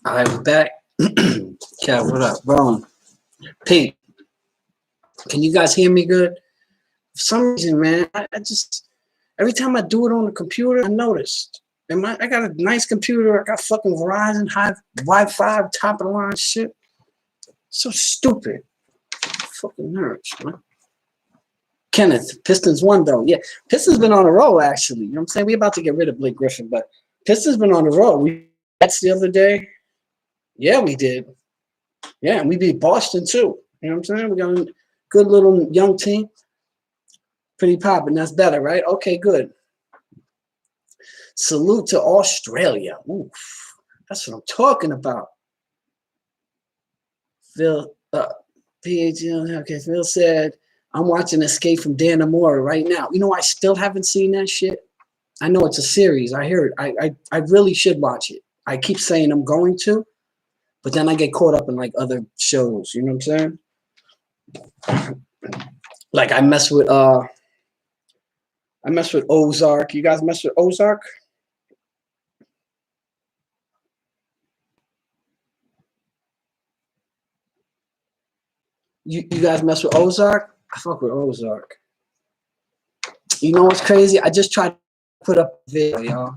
All right, we're back. Cat, what up? Rolling. Pete, can you guys hear me good? For some reason, man, I just, every time I do it on the computer, I noticed. And I got a nice computer. I got fucking Verizon, high Wi-Fi, top of the line shit. So stupid. Fucking nerds, man. Kenneth, Pistons won though. Yeah, Pistons been on a roll, actually. You know what I'm saying? We about to get rid of Blake Griffin, but Pistons been on a roll. That's the other day. Yeah, we did. Yeah, and we beat Boston too. You know what I'm saying? We got a good little young team. Pretty popping. That's better, right? Okay, good. Salute to Australia. Oof, that's what I'm talking about. Phil, okay, Phil said, I'm watching Escape from Dannemora right now. You know, I still haven't seen that shit. I know it's a series. I hear it. I really should watch it. I keep saying I'm going to, but then I get caught up in like other shows. You know what I'm saying? Like I mess with Ozark. You guys mess with Ozark? You guys mess with Ozark? I fuck with Ozark. You know what's crazy? I just tried to put up a video, y'all.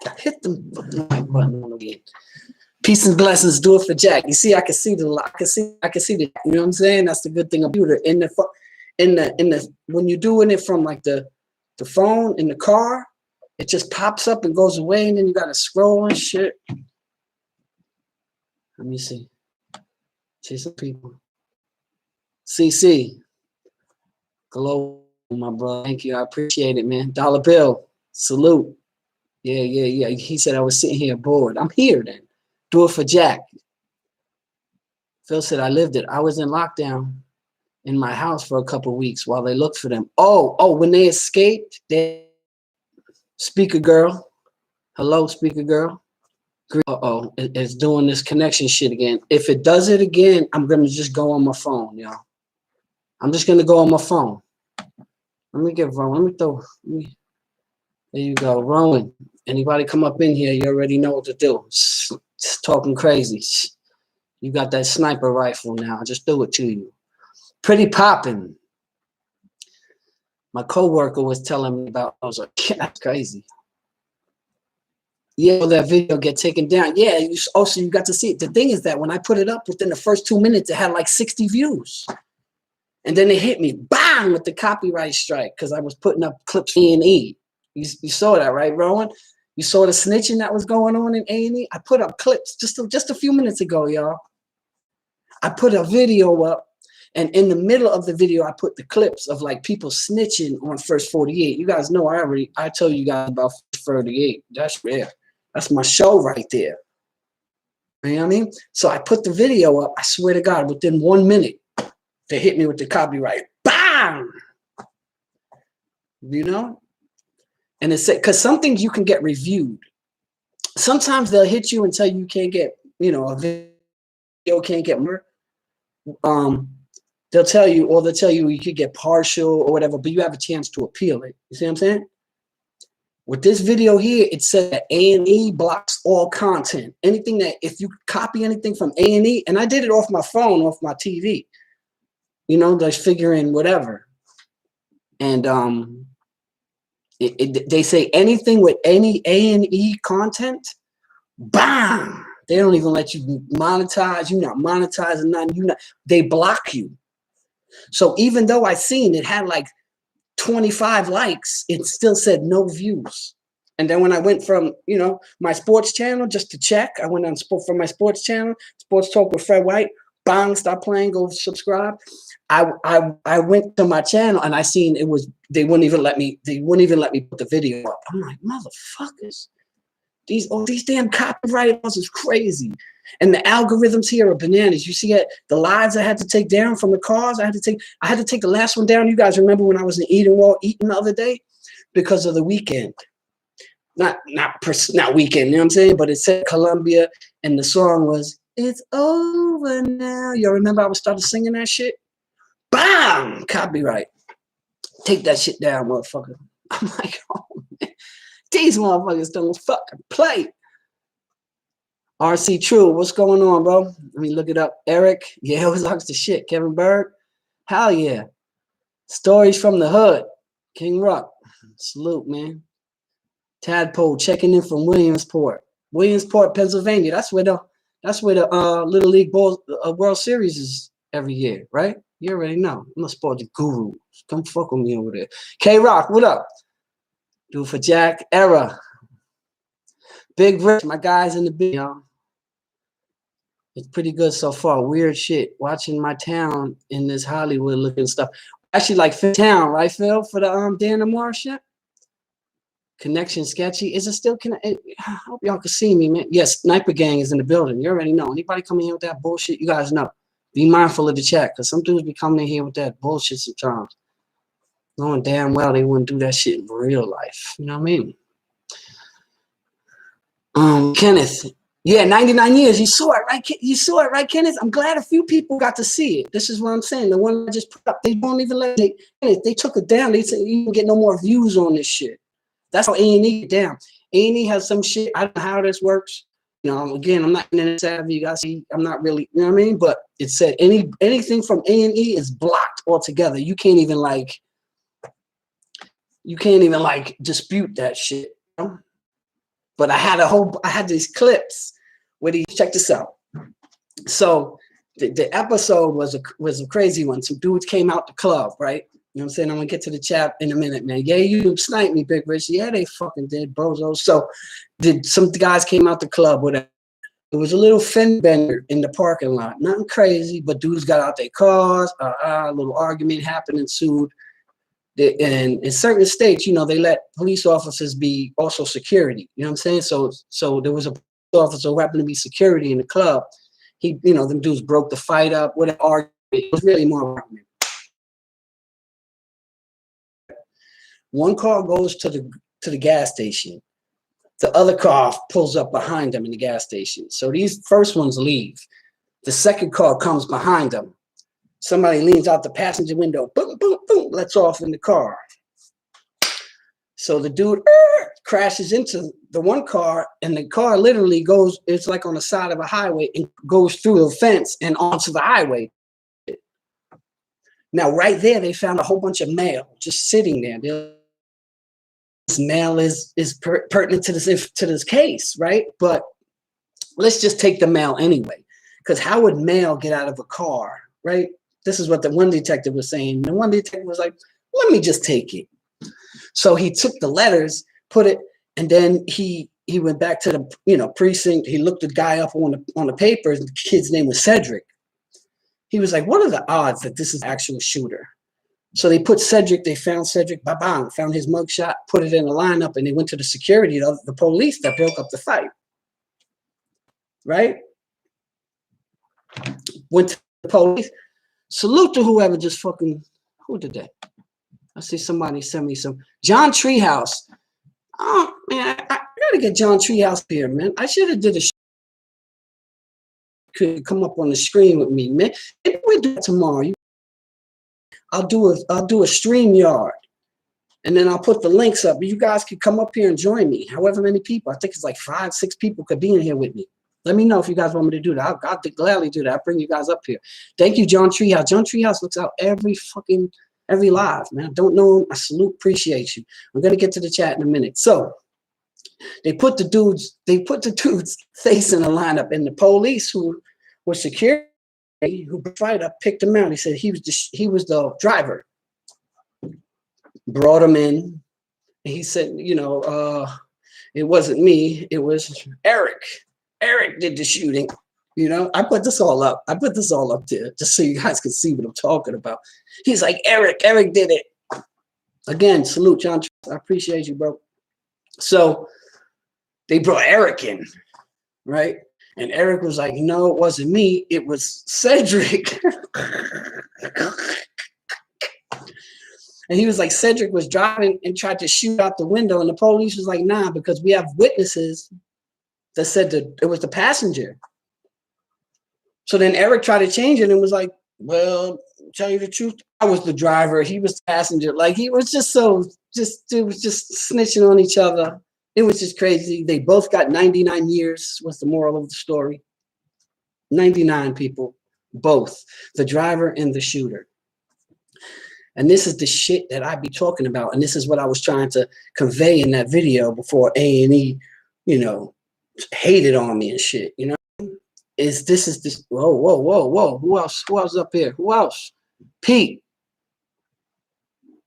I hit the button again. Peace and blessings. Do it for Jack. You see, I can see the. I can see the. You know what I'm saying? That's the good thing about it. In the when you're doing it from like the phone in the car, it just pops up and goes away, and then you gotta scroll and shit. Let me see. See some people. CC. Hello, my brother. Thank you. I appreciate it, man. Dollar Bill. Salute. Yeah. He said I was sitting here bored. I'm here then. Do it for Jack. Phil said I lived it. I was in lockdown in my house for a couple of weeks while they looked for them. Oh, when they escaped, Speaker girl. Hello, Speaker girl. Uh-oh, it's doing this connection shit again. If it does it again, I'm going to just go on my phone, y'all. I'm just going to go on my phone. Let me get Rowan. There you go, Rowan. Anybody come up in here, you already know what to do. Just talking crazy. You got that sniper rifle now. I just threw it to you. Pretty popping. My coworker was telling me about. I was like, that's crazy. Yeah, that video get taken down. Yeah, so you got to see it. The thing is that when I put it up, within the first 2 minutes, it had like 60 views. And then it hit me, bang, with the copyright strike because I was putting up clips from A&E. You saw that, right, Rowan? You saw the snitching that was going on in A&E? I put up clips just a few minutes ago, y'all. I put a video up, and in the middle of the video, I put the clips of like people snitching on First 48. You guys know I told you guys about First 48. That's rare. That's my show right there. You know what I mean? So I put the video up. I swear to God, within 1 minute, they hit me with the copyright. Bam! You know? And it's because some things you can get reviewed. Sometimes they'll hit you and tell you can't get, a video can't get more. They'll tell you you could get partial or whatever, but you have a chance to appeal it. You see what I'm saying? With this video here, it said that A&E blocks all content. Anything that, if you copy anything from A&E, and I did it off my phone, off my TV, just figuring whatever. And they say anything with any A&E content, bam! They don't even let you monetize. You're not monetizing nothing. They block you. So even though I seen it had like 25 likes, it still said no views. And then when I went from, my sports channel just to check, I went on from my sports channel, Sports Talk with Fred White, bang, stop playing, go subscribe. I went to my channel and I seen they wouldn't even let me put the video up. I'm like, motherfuckers. These damn copyright laws is crazy. And the algorithms here are bananas. You see the lives I had to take down from the cars. I had to take the last one down. You guys remember when I was in eating the other day? Because of the weekend. Not weekend, you know what I'm saying? But it said Columbia and the song was It's Over Now. Y'all remember I started singing that shit? Bam! Copyright. Take that shit down, motherfucker. I'm like, oh man. These motherfuckers don't fucking play. RC True, what's going on, bro? Let me look it up. Eric, yeah, who talks the shit? Kevin Bird, hell yeah. Stories from the hood. King Rock, salute, man. Tadpole checking in from Williamsport, Pennsylvania. That's where the Little League World Series is every year, right? You already know. I'm a sport guru. Come fuck with me over there. K Rock, what up? Do it for Jack. Era. Big Rich, my guys in the big, y'all. It's pretty good so far. Weird shit. Watching my town in this Hollywood looking stuff. Actually, like Town, right, Phil? For the Dan Amar shit. Connection sketchy. Is it still connected? I hope y'all can see me, man. Yes, Sniper Gang is in the building. You already know. Anybody coming here with that bullshit, you guys know. Be mindful of the chat, because some dudes be coming in here with that bullshit sometimes. Knowing damn well they wouldn't do that shit in real life. You know what I mean? Kenneth. Yeah, 99 years. You saw it, right? You saw it, right, Kenneth? I'm glad a few people got to see it. This is what I'm saying. The one I just put up, they won't even let it. They took it down. They said you can get no more views on this shit. That's how A&E get down. A&E has some shit. I don't know how this works. You know, again, I'm not internet savvy. You guys see, I'm not really, you know what I mean? But it said anything from A&E is blocked altogether. You can't even like dispute that shit. You know? But I had these clips where check this out. So the episode was a crazy one. Some dudes came out the club, right? You know what I'm saying? I'm gonna get to the chat in a minute, man. Yeah, you sniped me, Big Rich. Yeah, they fucking did, bozo. So some guys came out the club with it. It was a little fender bender in the parking lot. Nothing crazy, but dudes got out their cars. A little argument happened, ensued. And in certain states, you know, they let police officers be also security. You know what I'm saying? So there was a police officer who happened to be security in the club. He, you know, them dudes broke the fight up. What an argument. It was really more argument. One car goes to the gas station. The other car pulls up behind them in the gas station. So these first ones leave. The second car comes behind them. Somebody leans out the passenger window, boom, boom, boom, lets off in the car. So the dude crashes into the one car, and the car literally goes, it's like on the side of a highway, and goes through the fence and onto the highway. Now, right there, they found a whole bunch of mail just sitting there. This mail is pertinent to this case, right? But let's just take the mail anyway, because how would mail get out of a car, right? This is what the one detective was saying. The one detective was like, let me just take it. So he took the letters, put it, and then he went back to the precinct. He looked the guy up on the papers. The kid's name was Cedric. He was like, what are the odds that this is the actual shooter? So they put Cedric, they found Cedric, bang, found his mugshot, put it in a lineup, and they went to the security, the police that broke up the fight. Right? Went to the police. Salute to whoever just fucking, who did that? I see somebody send me some. John Treehouse. Oh, man, I gotta get John Treehouse here, man. I should have did a could come up on the screen with me, man. Maybe we'll do it tomorrow. I'll do a StreamYard, and then I'll put the links up. You guys can come up here and join me. However many people, I think it's like 5, 6 people could be in here with me. Let me know if you guys want me to do that. I'll gladly do that. I'll bring you guys up here. Thank you, John Treehouse. John Treehouse looks out every live, man. I don't know him. I appreciate you. I'm gonna get to the chat in a minute. So they put the dudes face in a lineup, and the police who were security who fight up picked him out. He said he was the driver. Brought him in, and he said, it wasn't me, it was Eric. Eric did the shooting. I put this all up. I put this all up there just so you guys can see what I'm talking about. He's like, Eric did it. Again, salute, John. I appreciate you, bro. So they brought Eric in, right? And Eric was like, no, it wasn't me. It was Cedric. And he was like, Cedric was driving and tried to shoot out the window. And the police was like, nah, because we have witnesses that said that it was the passenger. So then Eric tried to change it and was like, well, tell you the truth, I was the driver. He was the passenger. Like, he was just it was just snitching on each other. It was just crazy. They both got 99 years was the moral of the story. 99 people, both, the driver and the shooter. And this is the shit that I be talking about. And this is what I was trying to convey in that video before A&E, you know, hated on me and shit, you know? Is this, whoa, whoa, whoa, whoa. Who else up here? Who else? Pete.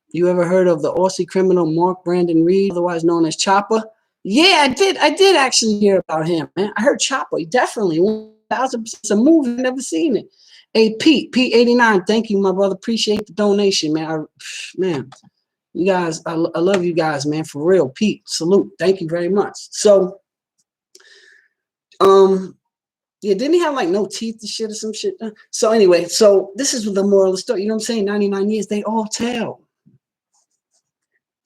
You ever heard of the Aussie criminal Mark Brandon Reed, otherwise known as Chopper? Yeah, I did actually hear about him, man. I heard Chopper. He definitely 1,000%. It's a movie. I've never seen it. Hey, Pete89, thank you, my brother. Appreciate the donation, man. Man, you guys, I love you guys, man, for real. Pete, salute. Thank you very much. So, yeah, didn't he have like no teeth and shit or some shit? So anyway, so this is the moral of the story. You know what I'm saying? 99 years, they all tell.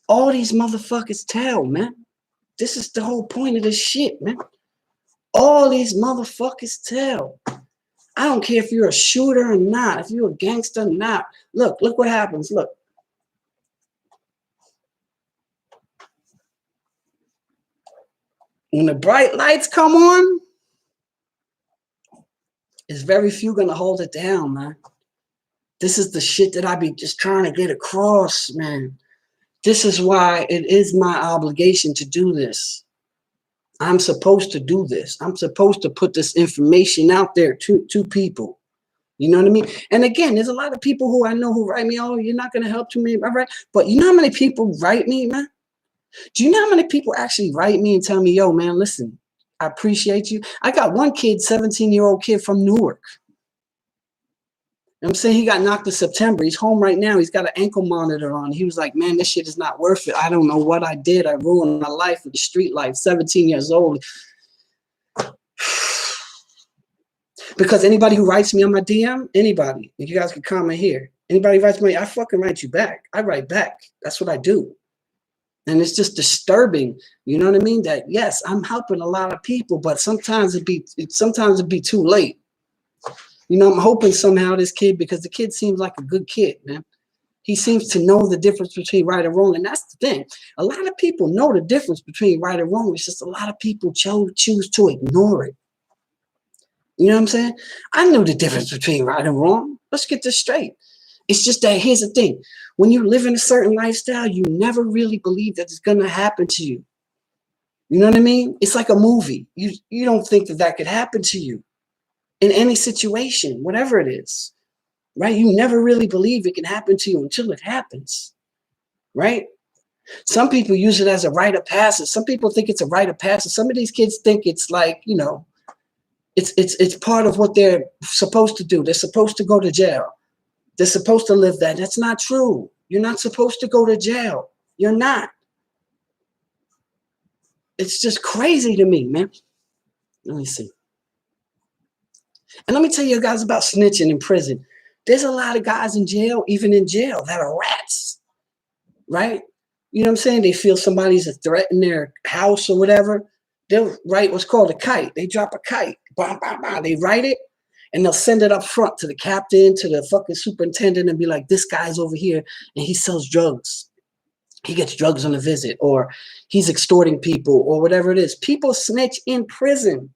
All these motherfuckers tell, man. This is the whole point of this shit, man. All these motherfuckers tell. I don't care if you're a shooter or not, if you're a gangster or not. Look what happens. Look. When the bright lights come on, there's very few gonna hold it down, man. This is the shit that I be just trying to get across, man. This is why it is my obligation to do this. I'm supposed to do this. I'm supposed to put this information out there to people. You know what I mean? And again, there's a lot of people who I know who write me, oh, you're not going to help to me. All right. But you know how many people write me, man? Do you know how many people actually write me and tell me, yo, man, listen, I appreciate you. I got one kid, 17-year-old kid from Newark. I'm saying he got knocked in September. He's home right now. He's got an ankle monitor on. He was like, man, this shit is not worth it. I don't know what I did. I ruined my life with the street life, 17 years old. Because anybody who writes me on my DM, anybody, you guys can comment here. Anybody writes me, I fucking write you back. I write back. That's what I do. And it's just disturbing, you know what I mean? That yes, I'm helping a lot of people, but sometimes it'd be too late. You know, I'm hoping somehow this kid, because the kid seems like a good kid, man. He seems to know the difference between right and wrong. And that's the thing. A lot of people know the difference between right and wrong. It's just a lot of people choose to ignore it. You know what I'm saying? I know the difference between right and wrong. Let's get this straight. It's just that here's the thing. When you live in a certain lifestyle, you never really believe that it's going to happen to you. You know what I mean? It's like a movie. You don't think that could happen to you. In any situation, whatever it is, right? You never really believe it can happen to you until it happens, right? Some people use it as a rite of passage. Some people think it's a rite of passage. Some of these kids think it's like, you know, it's part of what they're supposed to do. They're supposed to go to jail. They're supposed to live that. That's not true. You're not supposed to go to jail. You're not. It's just crazy to me, man. Let me see. And let me tell you guys about snitching in prison. There's a lot of guys in jail, even in jail, that are rats, right? You know what I'm saying? They feel somebody's a threat in their house or whatever. They'll write what's called a kite. They drop a kite. Bah, bah, bah. They write it, and they'll send it up front to the captain, to the fucking superintendent, and be like, this guy's over here, and he sells drugs. He gets drugs on a visit, or he's extorting people, or whatever it is. People snitch in prison.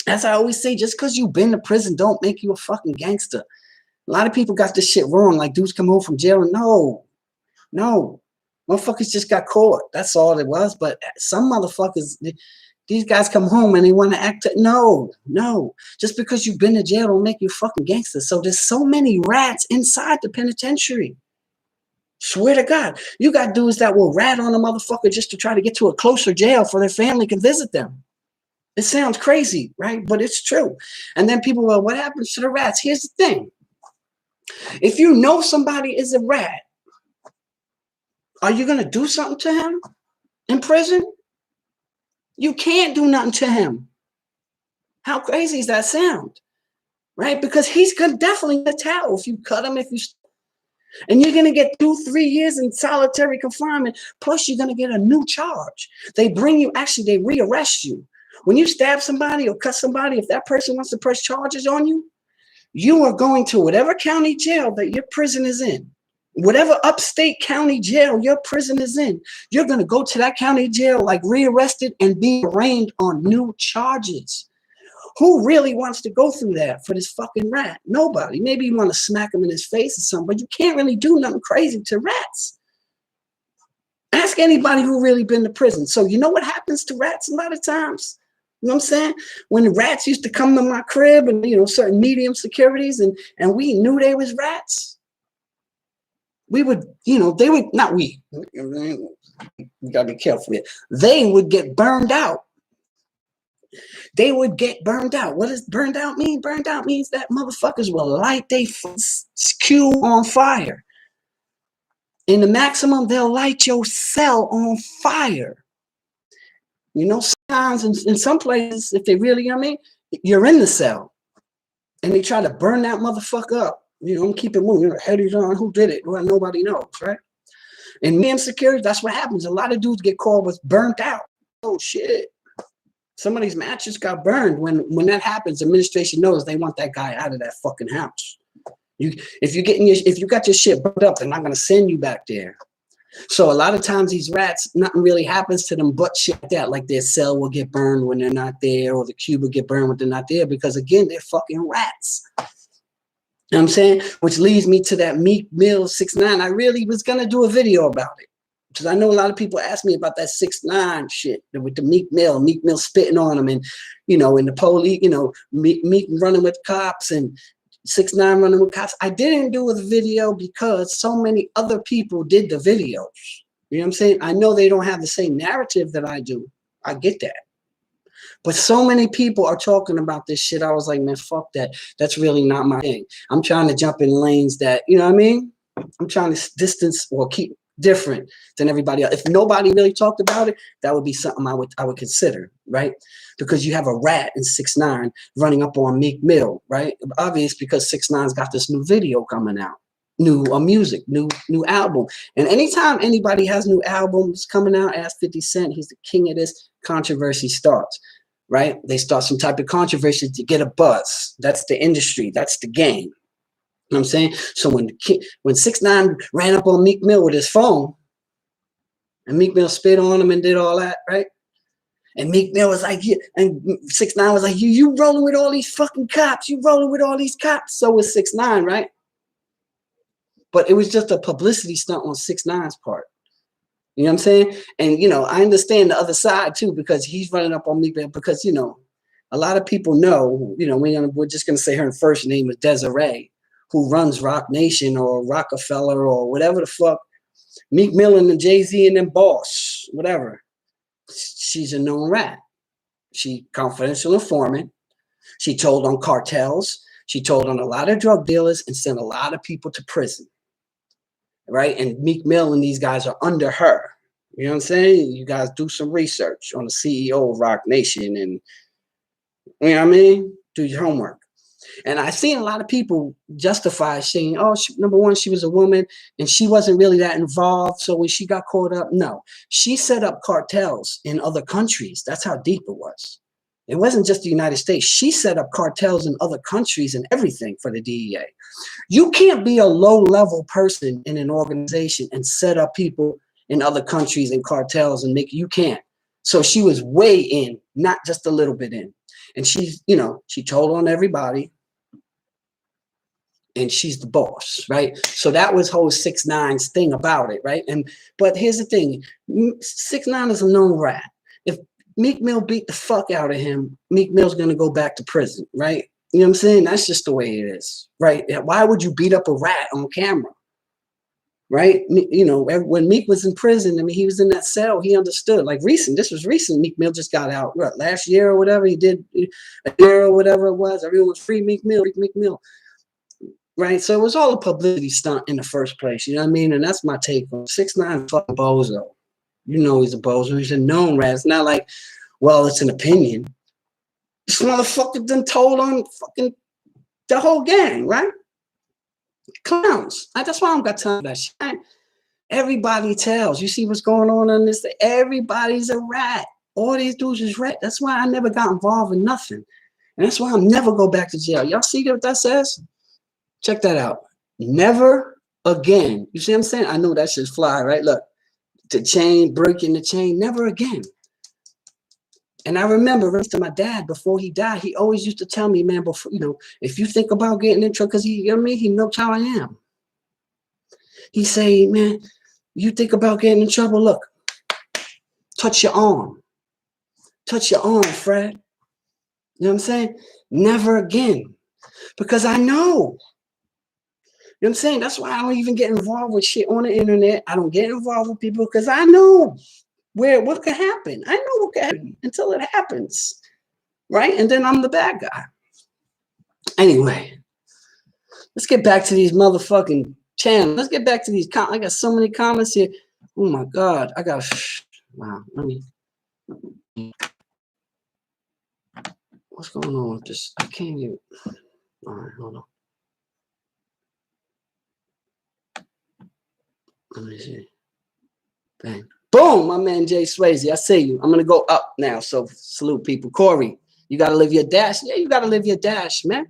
As I always say, just because you've been to prison don't make you a fucking gangster. A lot of people got this shit wrong. Like dudes come home from jail and no. Motherfuckers just got caught. That's all it was. But some motherfuckers, these guys come home and they want to act. No. Just because you've been to jail don't make you a fucking gangster. So there's so many rats inside the penitentiary. Swear to God. You got dudes that will rat on a motherfucker just to try to get to a closer jail for their family can visit them. It sounds crazy, right? But it's true. And then people go, what happens to the rats? Here's the thing. If you know somebody is a rat, are you going to do something to him in prison? You can't do nothing to him. How crazy does that sound? Right? Because he's definitely going to tell if you cut him, and you're going to get 2-3 years in solitary confinement. Plus, you're going to get a new charge. They rearrest you. When you stab somebody or cut somebody, if that person wants to press charges on you, you are going to whatever county jail that your prison is in. Whatever upstate county jail your prison is in, you're going to go to that county jail like rearrested and be arraigned on new charges. Who really wants to go through that for this fucking rat? Nobody. Maybe you want to smack him in his face or something, but you can't really do nothing crazy to rats. Ask anybody who really been to prison. So you know what happens to rats a lot of times? You know what I'm saying? When the rats used to come to my crib and, you know, certain medium securities and we knew they was rats, we would, you know, they would, not we gotta be careful here. They would get burned out. They would get burned out. What does burned out mean? Burned out means that motherfuckers will light their queue on fire. In the maximum, they'll light your cell on fire. You know, sometimes in some places, if they really, you know what I mean, you're in the cell and they try to burn that motherfucker up. You know, keep it moving. Headies on, who did it? Well, nobody knows, right? In medium security, that's what happens. A lot of dudes get called with burnt out. Oh shit. Some of these matches got burned. When that happens, administration knows they want that guy out of that fucking house. If you got your shit burned up, they're not gonna send you back there. So a lot of times these rats, nothing really happens to them but shit like that. Like their cell will get burned when they're not there, or the cube will get burned when they're not there, because again, they're fucking rats. You know what I'm saying? Which leads me to that Meek Mill 6ix9ine. I really was gonna do a video about it, because I know a lot of people ask me about that 6ix9ine shit with the Meek Mill spitting on him, and you know, in the police, you know, Meek running with cops and 6ix9ine running with cops. I didn't do a video because so many other people did the videos. You know what I'm saying? I know they don't have the same narrative that I do. I get that. But so many people are talking about this shit. I was like, man, fuck that. That's really not my thing. I'm trying to jump in lanes that, you know what I mean? I'm trying to distance or keep different than everybody else. If nobody really talked about it, that would be something I would consider, right? Because you have a rat in 6ix9ine running up on Meek Mill, right? Obvious, because 6ix9ine's got this new video coming out, new music, new album. And anytime anybody has new albums coming out, ask 50 Cent, he's the king of this, controversy starts, right? They start some type of controversy to get a buzz. That's the industry. That's the game. You know what I'm saying? So when 6ix9ine ran up on Meek Mill with his phone, and Meek Mill spit on him and did all that, right? And Meek Mill was like, yeah, and 6ix9ine was like, you rolling with all these fucking cops. You rolling with all these cops. So was 6ix9ine, right? But it was just a publicity stunt on 6ix9ine's part. You know what I'm saying? And, you know, I understand the other side too, because he's running up on Meek Mill because, you know, a lot of people know, you know, we're just going to say her first name is Desiree, who runs Rock Nation or Rockefeller or whatever the fuck. Meek Mill and the Jay-Z and them boss, whatever. She's a known rat. She confidential informant. She told on cartels. She told on a lot of drug dealers and sent a lot of people to prison. Right? And Meek Mill and these guys are under her. You know what I'm saying? You guys do some research on the CEO of Rock Nation and, you know what I mean? Do your homework. And I've seen a lot of people justify saying, oh, number one, she was a woman and she wasn't really that involved. So when she got caught up, no, she set up cartels in other countries. That's how deep it was. It wasn't just the United States. She set up cartels in other countries and everything for the DEA. You can't be a low-level person in an organization and set up people in other countries and cartels and you can't. So she was way in, not just a little bit in. And she's, you know, she told on everybody. And she's the boss, right? So that was whole 6ix9ine's thing about it, right? But here's the thing: 6ix9ine is a known rat. If Meek Mill beat the fuck out of him, Meek Mill's gonna go back to prison, right? You know what I'm saying? That's just the way it is, right? Why would you beat up a rat on camera, right? You know, when Meek was in prison, I mean, he was in that cell. He understood. Like this was recent. Meek Mill just got out last year or whatever. He did a year or whatever it was. Everyone was free Meek Mill, Meek Mill. Right, so it was all a publicity stunt in the first place, you know what I mean? And that's my take on 6ix9ine fucking bozo. You know he's a bozo. He's a known rat. It's not like, well, it's an opinion. This motherfucker done told on fucking the whole gang, right? Clowns. That's why I don't got time for that shit. Everybody tells. You see what's going on this? Everybody's a rat. All these dudes is rat. That's why I never got involved in nothing. And that's why I'll never go back to jail. Y'all see what that says? Check that out. Never again. You see what I'm saying? I know that shit's fly, right? Look, the chain, breaking the chain, never again. And I remember to my dad before he died, he always used to tell me, man, before, if you think about getting in trouble, because he, you know what I mean, he knows how I am. He say, man, you think about getting in trouble, look, touch your arm. Touch your arm, Fred. You know what I'm saying? Never again. Because I know. You know what I'm saying? That's why I don't even get involved with shit on the internet. I don't get involved with people because I know what could happen. I know what could happen until it happens. Right? And then I'm the bad guy. Anyway, let's get back to these motherfucking channels. Let's get back to these comments. I got so many comments here. Oh my God. Wow. Let me. What's going on with this? I can't even. All right, hold on. Let me see. Bang. Boom, my man Jay Swayze. I see you. I'm going to go up now. So salute people. Corey, you got to live your dash. Yeah, you got to live your dash, man.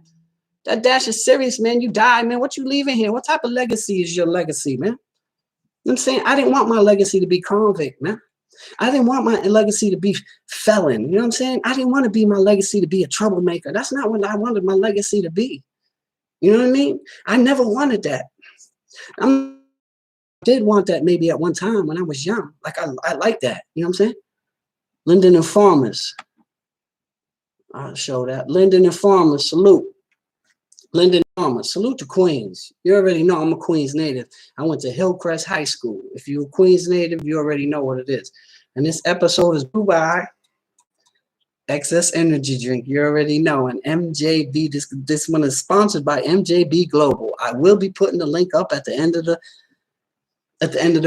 That dash is serious, man. You die, man. What you leaving here? What type of legacy is your legacy, man? You know what I'm saying? I didn't want my legacy to be convict, man. I didn't want my legacy to be felon. You know what I'm saying? I didn't want to be my legacy to be a troublemaker. That's not what I wanted my legacy to be. You know what I mean? I never wanted that. I did want that maybe at one time when I was young. Like I like that. You know what I'm saying? Linden and Farmers. I'll show that. Linden and Farmers, salute. Linden Farmers, salute to Queens. You already know I'm a Queens native. I went to Hillcrest High School. If you're a Queens native, you already know what it is. And this episode is brought by Excess Energy Drink. You already know. And MJB, this one is sponsored by MJB Global. I will be putting the link up at the end of the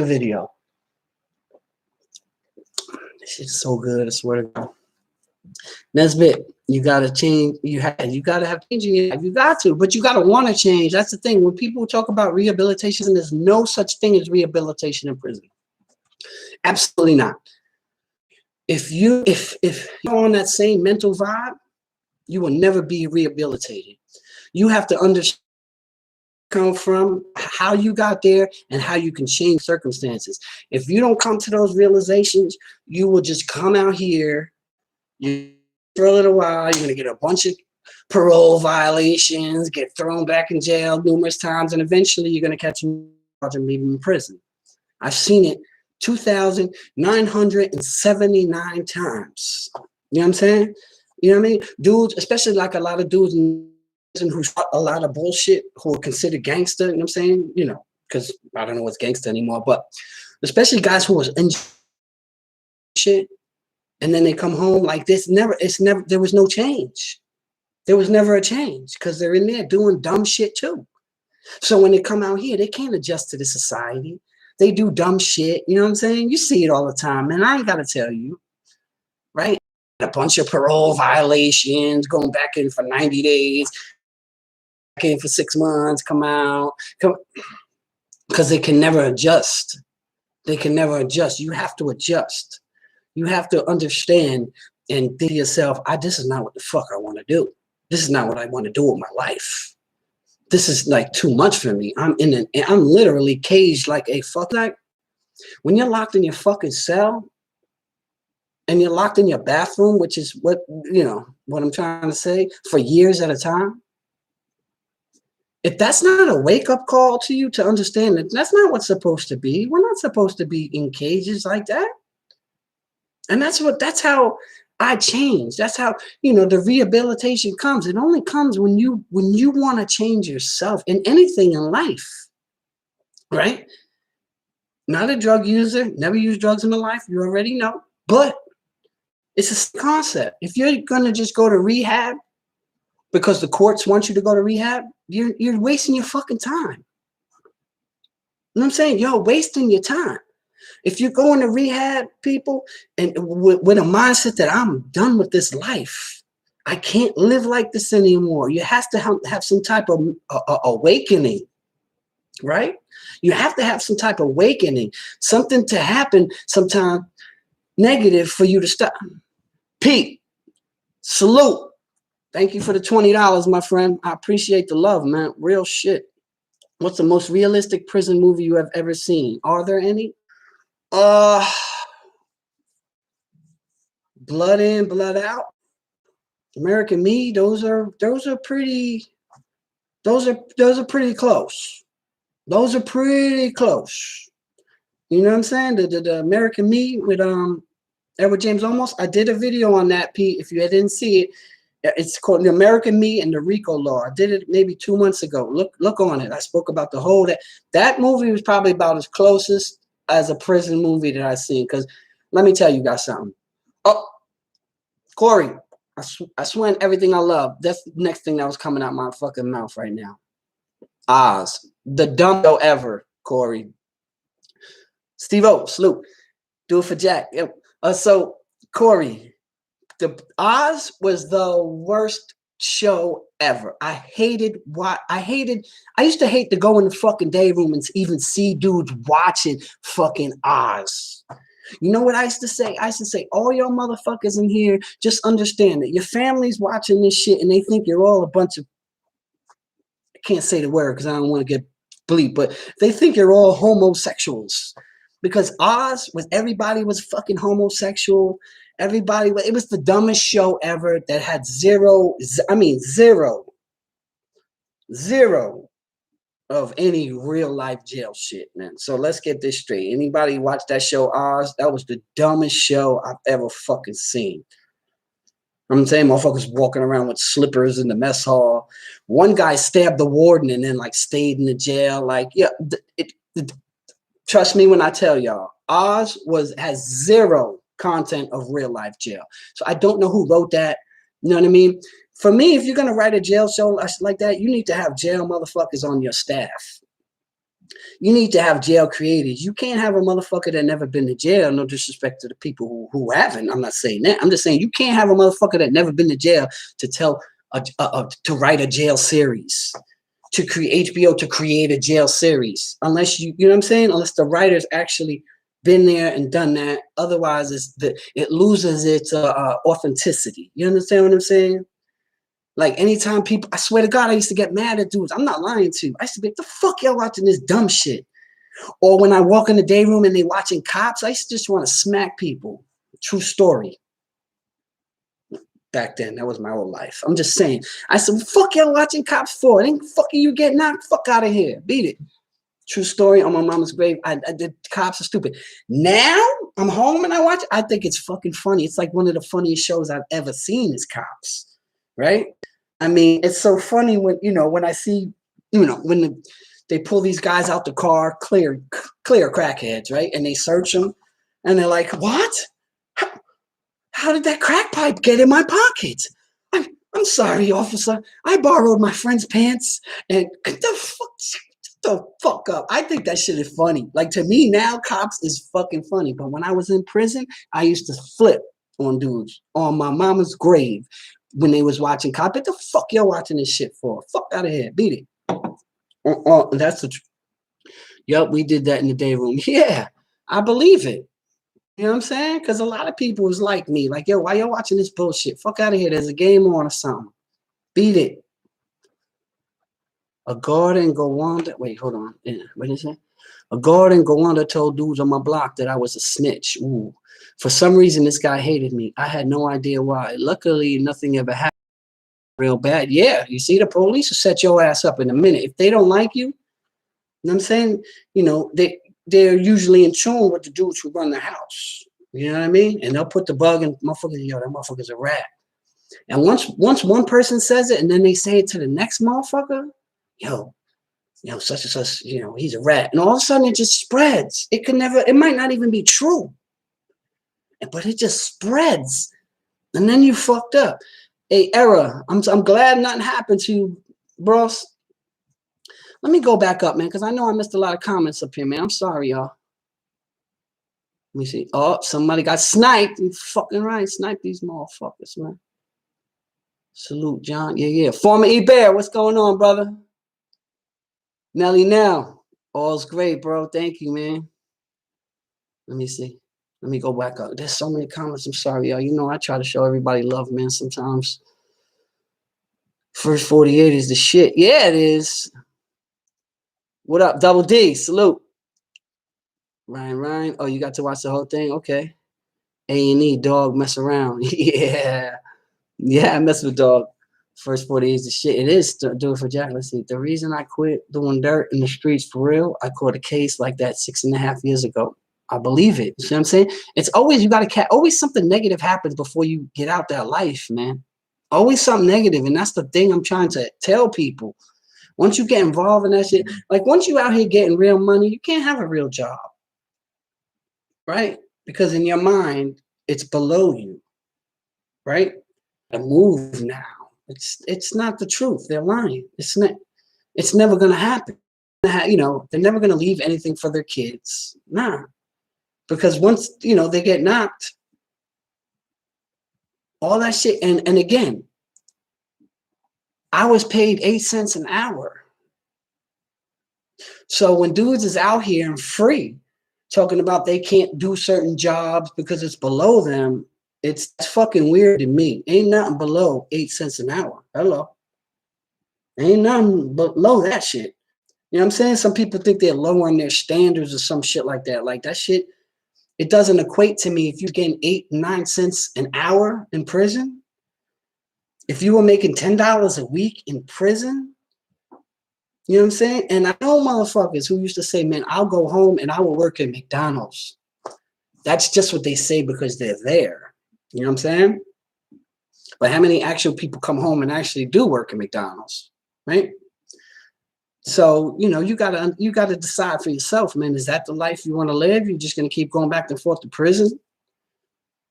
video. This shit's so good, I swear to God. Nesbitt, you gotta change. You gotta have change in your life. You got to, but you gotta want to change. That's the thing. When people talk about rehabilitation, there's no such thing as rehabilitation in prison. Absolutely not. If you're on that same mental vibe, you will never be rehabilitated. You have to understand come from, how you got there, and how you can change circumstances. If you don't come to those realizations, you will just come out here. For a little while, you're gonna get a bunch of parole violations, get thrown back in jail numerous times, and eventually you're gonna catch a charge and leave them in prison. I've seen it 2,979 times. You know what I'm saying? You know what I mean? Dudes, especially like a lot of dudes who shot a lot of bullshit, who are considered gangster. You know what I'm saying? You know, because I don't know what's gangster anymore, but especially guys who was in shit. And then they come home like this. There was no change. There was never a change because they're in there doing dumb shit too. So when they come out here, they can't adjust to the society. They do dumb shit. You know what I'm saying? You see it all the time, man. I ain't got to tell you, right? A bunch of parole violations, going back in for 90 days, back in for 6 months, come out. Because they can never adjust. They can never adjust. You have to adjust. You have to understand and think to yourself, this is not what the fuck I want to do. This is not what I want to do with my life. This is like too much for me. I'm literally caged like a fuck. Like when you're locked in your fucking cell and you're locked in your bathroom, which is what I'm trying to say, for years at a time. If that's not a wake-up call to you to understand that that's not what's supposed to be. We're not supposed to be in cages like that. And that's how I change. That's how, the rehabilitation comes. It only comes when you want to change yourself in anything in life, right? Not a drug user, never used drugs in my life. You already know, but it's a concept. If you're going to just go to rehab because the courts want you to go to rehab, you're wasting your fucking time. You know what I'm saying? You're wasting your time. If you're going to rehab, people, and with a mindset that I'm done with this life, I can't live like this anymore. You have to have some type of awakening, right? You have to have some type of awakening, something to happen sometime negative for you to stop. Pete, salute. Thank you for the $20, my friend. I appreciate the love, man. Real shit. What's the most realistic prison movie you have ever seen? Are there any? Blood In, Blood Out, American Me. Those are pretty. Those are pretty close. Those are pretty close. You know what I'm saying? The American Me with Edward James Olmos. I did a video on that, Pete. If you didn't see it, it's called The American Me and the RICO Law. I did it maybe 2 months ago. Look on it. I spoke about the whole that movie was probably about as closest as a prison movie that I've seen. Because let me tell you guys something. Oh, Corey, I swear everything I love. That's the next thing that was coming out my fucking mouth right now. Oz, the dumbest show ever, Corey. Steve-O, salute. Do it for Jack. Yep. So, Corey, the Oz was the worst show ever. I used to hate to go in the fucking day room and even see dudes watching fucking Oz. You know what I used to say? I used to say, all y'all motherfuckers in here, just understand that your family's watching this shit and they think you're all a bunch of, I can't say the word because I don't want to get bleep, but they think you're all homosexuals. Because Oz was, everybody was fucking homosexual. Everybody, it was the dumbest show ever that had zero of any real life jail shit, man. So let's get this straight. Anybody watch that show Oz? That was the dumbest show I've ever fucking seen. I'm saying motherfuckers walking around with slippers in the mess hall. One guy stabbed the warden and then like stayed in the jail. Like, yeah, trust me when I tell y'all, Oz has zero content of real life jail. So I don't know who wrote that. You know what I mean? For me, if you're going to write a jail show like that, you need to have jail motherfuckers on your staff. You need to have jail creators. You can't have a motherfucker that never been to jail. No disrespect to the people who haven't. I'm not saying that. I'm just saying you can't have a motherfucker that never been to jail to to write a jail series, to create HBO to create a jail series. Unless you know what I'm saying? Unless the writers actually been there and done that. Otherwise, it loses its authenticity. You understand what I'm saying? Like anytime people, I swear to God, I used to get mad at dudes. I'm not lying to you. I used to be like, the fuck y'all watching this dumb shit? Or when I walk in the day room and they watching Cops, I used to just want to smack people. True story. Back then, that was my whole life. I'm just saying. I said, fuck y'all watching Cops for? It ain't fucking you getting out. Fuck out of here. Beat it. True story on my mama's grave. I did. Cops are stupid. Now I'm home and I watch it. I think it's fucking funny. It's like one of the funniest shows I've ever seen is Cops. Right? I mean, it's so funny when, when I see, when they pull these guys out the car, clear crackheads, right? And they search them and they're like, what? How did that crack pipe get in my pocket? I'm sorry, officer. I borrowed my friend's pants and get the fuck up. I think that shit is funny. Like, to me now, Cops is fucking funny. But when I was in prison, I used to flip on dudes on my mama's grave. When they was watching Cop, what the fuck y'all watching this shit for? Fuck out of here. Beat it. That's the truth. Yup, we did that in the day room. Yeah, I believe it. You know what I'm saying? Because a lot of people was like me. Like, yo, why y'all watching this bullshit? Fuck out of here. There's a game on or something. Beat it. A guard in Gowanda. Wait, hold on. What did you say? A guard in Gowanda told dudes on my block that I was a snitch. Ooh. For some reason, this guy hated me. I had no idea why. Luckily, nothing ever happened real bad. Yeah, you see, the police will set your ass up in a minute. If they don't like you, you know what I'm saying? They're usually in tune with the dudes who run the house. You know what I mean? And they'll put the bug in motherfuckers. Yo, that motherfucker's a rat. And once one person says it, and then they say it to the next motherfucker, yo, such and such, he's a rat. And all of a sudden it just spreads. It might not even be true. But it just spreads. And then you fucked up. Hey, Era, I'm glad nothing happened to you, bros. Let me go back up, man, because I know I missed a lot of comments up here, man. I'm sorry, y'all. Let me see. Oh, somebody got sniped. You fucking right. Snipe these motherfuckers, man. Salute, John. Yeah. Former E-Bear, what's going on, brother? Nelly Nell. All's great, bro. Thank you, man. Let me see. Let me go back up. There's so many comments. I'm sorry, y'all. I try to show everybody love, man, sometimes. First 48 is the shit. Yeah, it is. What up, Double D? Salute. Ryan. Oh, you got to watch the whole thing? Okay. A&E, dog, mess around. Yeah. Yeah, I mess with dog. First 40 years of shit. It is do it for Jack. Let's see. The reason I quit doing dirt in the streets for real, I caught a case like that 6.5 years ago. I believe it. You see what I'm saying? It's always, you got to, always something negative happens before you get out that life, man. Always something negative. And that's the thing I'm trying to tell people. Once you get involved in that shit, like once you out here getting real money, you can't have a real job. Right? Because in your mind, it's below you. Right? A move now. It's not the truth. They're lying. It's not. It's never gonna happen. You know, they're never gonna leave anything for their kids. Nah, because once they get knocked, all that shit. And again, I was paid 8 cents an hour. So when dudes is out here and free, talking about they can't do certain jobs because it's below them. It's fucking weird to me. Ain't nothing below 8 cents an hour. Hello. Ain't nothing below that shit. You know what I'm saying? Some people think they're lowering their standards or some shit like that. Like that shit, it doesn't equate to me if you're getting 8, 9 cents an hour in prison. If you were making $10 a week in prison, you know what I'm saying? And I know motherfuckers who used to say, man, I'll go home and I will work at McDonald's. That's just what they say because they're there. You know what I'm saying? But how many actual people come home and actually do work at McDonald's, right? So, you gotta decide for yourself, man. Is that the life you want to live? You're just gonna keep going back and forth to prison,